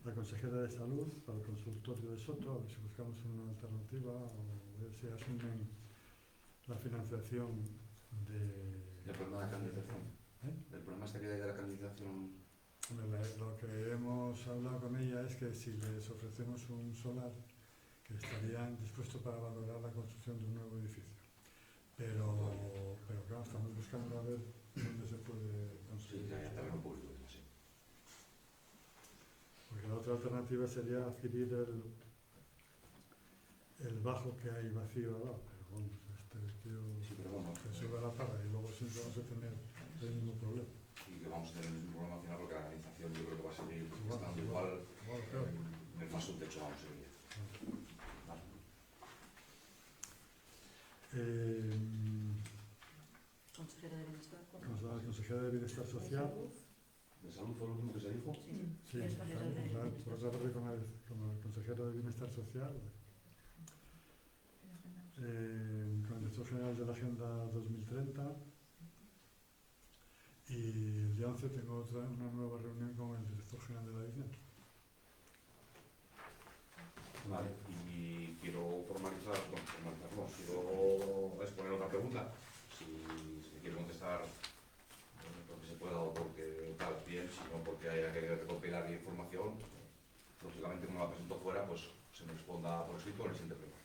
la consejera de salud para el consultorio de Soto, a ver si buscamos una alternativa o ver si asumen la financiación El problema de la canalización. El problema este que hay de la canalización. Lo que hemos hablado con ella es que si les ofrecemos un solar, que estarían dispuestos para valorar la construcción de un nuevo edificio. Pero claro, estamos buscando a ver dónde se puede construir. Sí, ya terreno público, sí. Porque la otra alternativa sería adquirir el bajo que hay vacío al lado. Pero bueno, este tío Sí, pero bueno, se sube a la parra y luego siempre vamos a tener el mismo problema. y que vamos a tener el mismo problema al final porque la canalización yo creo que va a seguir Igual, estando igual claro. en el paso un techo, vamos a seguir. Vale. Consejera de Bienestar. La consejera de Bienestar Social. ¿De salud fue lo último que se dijo? Sí, por otra parte con el consejero de Bienestar Social, con el director general de la Agenda 2030, y el día 11 tengo una nueva reunión con el director general de la Vivienda. Vale, y quiero formalizar, no, quiero exponer otra pregunta. Si se quiere contestar porque se pueda o porque tal, bien, si no porque haya que recopilar la información, lógicamente como la presento fuera, pues se me responda por escrito en el siguiente pleno.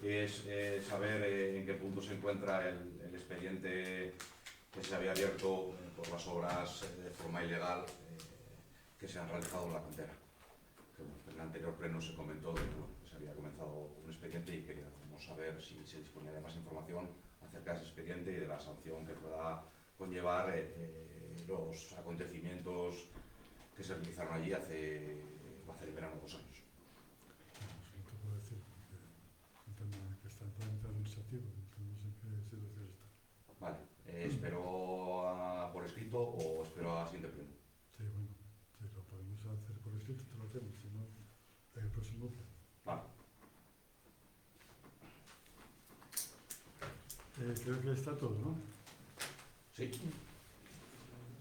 Es saber en qué punto se encuentra el expediente que se había abierto por las obras de forma ilegal que se han realizado en la cantera. En el anterior pleno se comentó que se había comenzado un expediente y queríamos saber si se disponía de más información acerca de ese expediente y de la sanción que pueda conllevar los acontecimientos que se realizaron allí hace el verano 2 años. No te puedo decir, porque es un tema que está en trámite administrativo, no sé en qué situación está. Vale, ¿espero por escrito o espero a siguiente pleno? Sí, bueno, si lo podemos hacer por escrito, te lo hacemos, si no, en el próximo pleno. Vale. Creo que está todo, ¿no? Sí.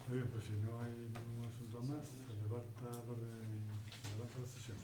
Muy bien, pues si no hay ningún asunto más, se levanta la sesión.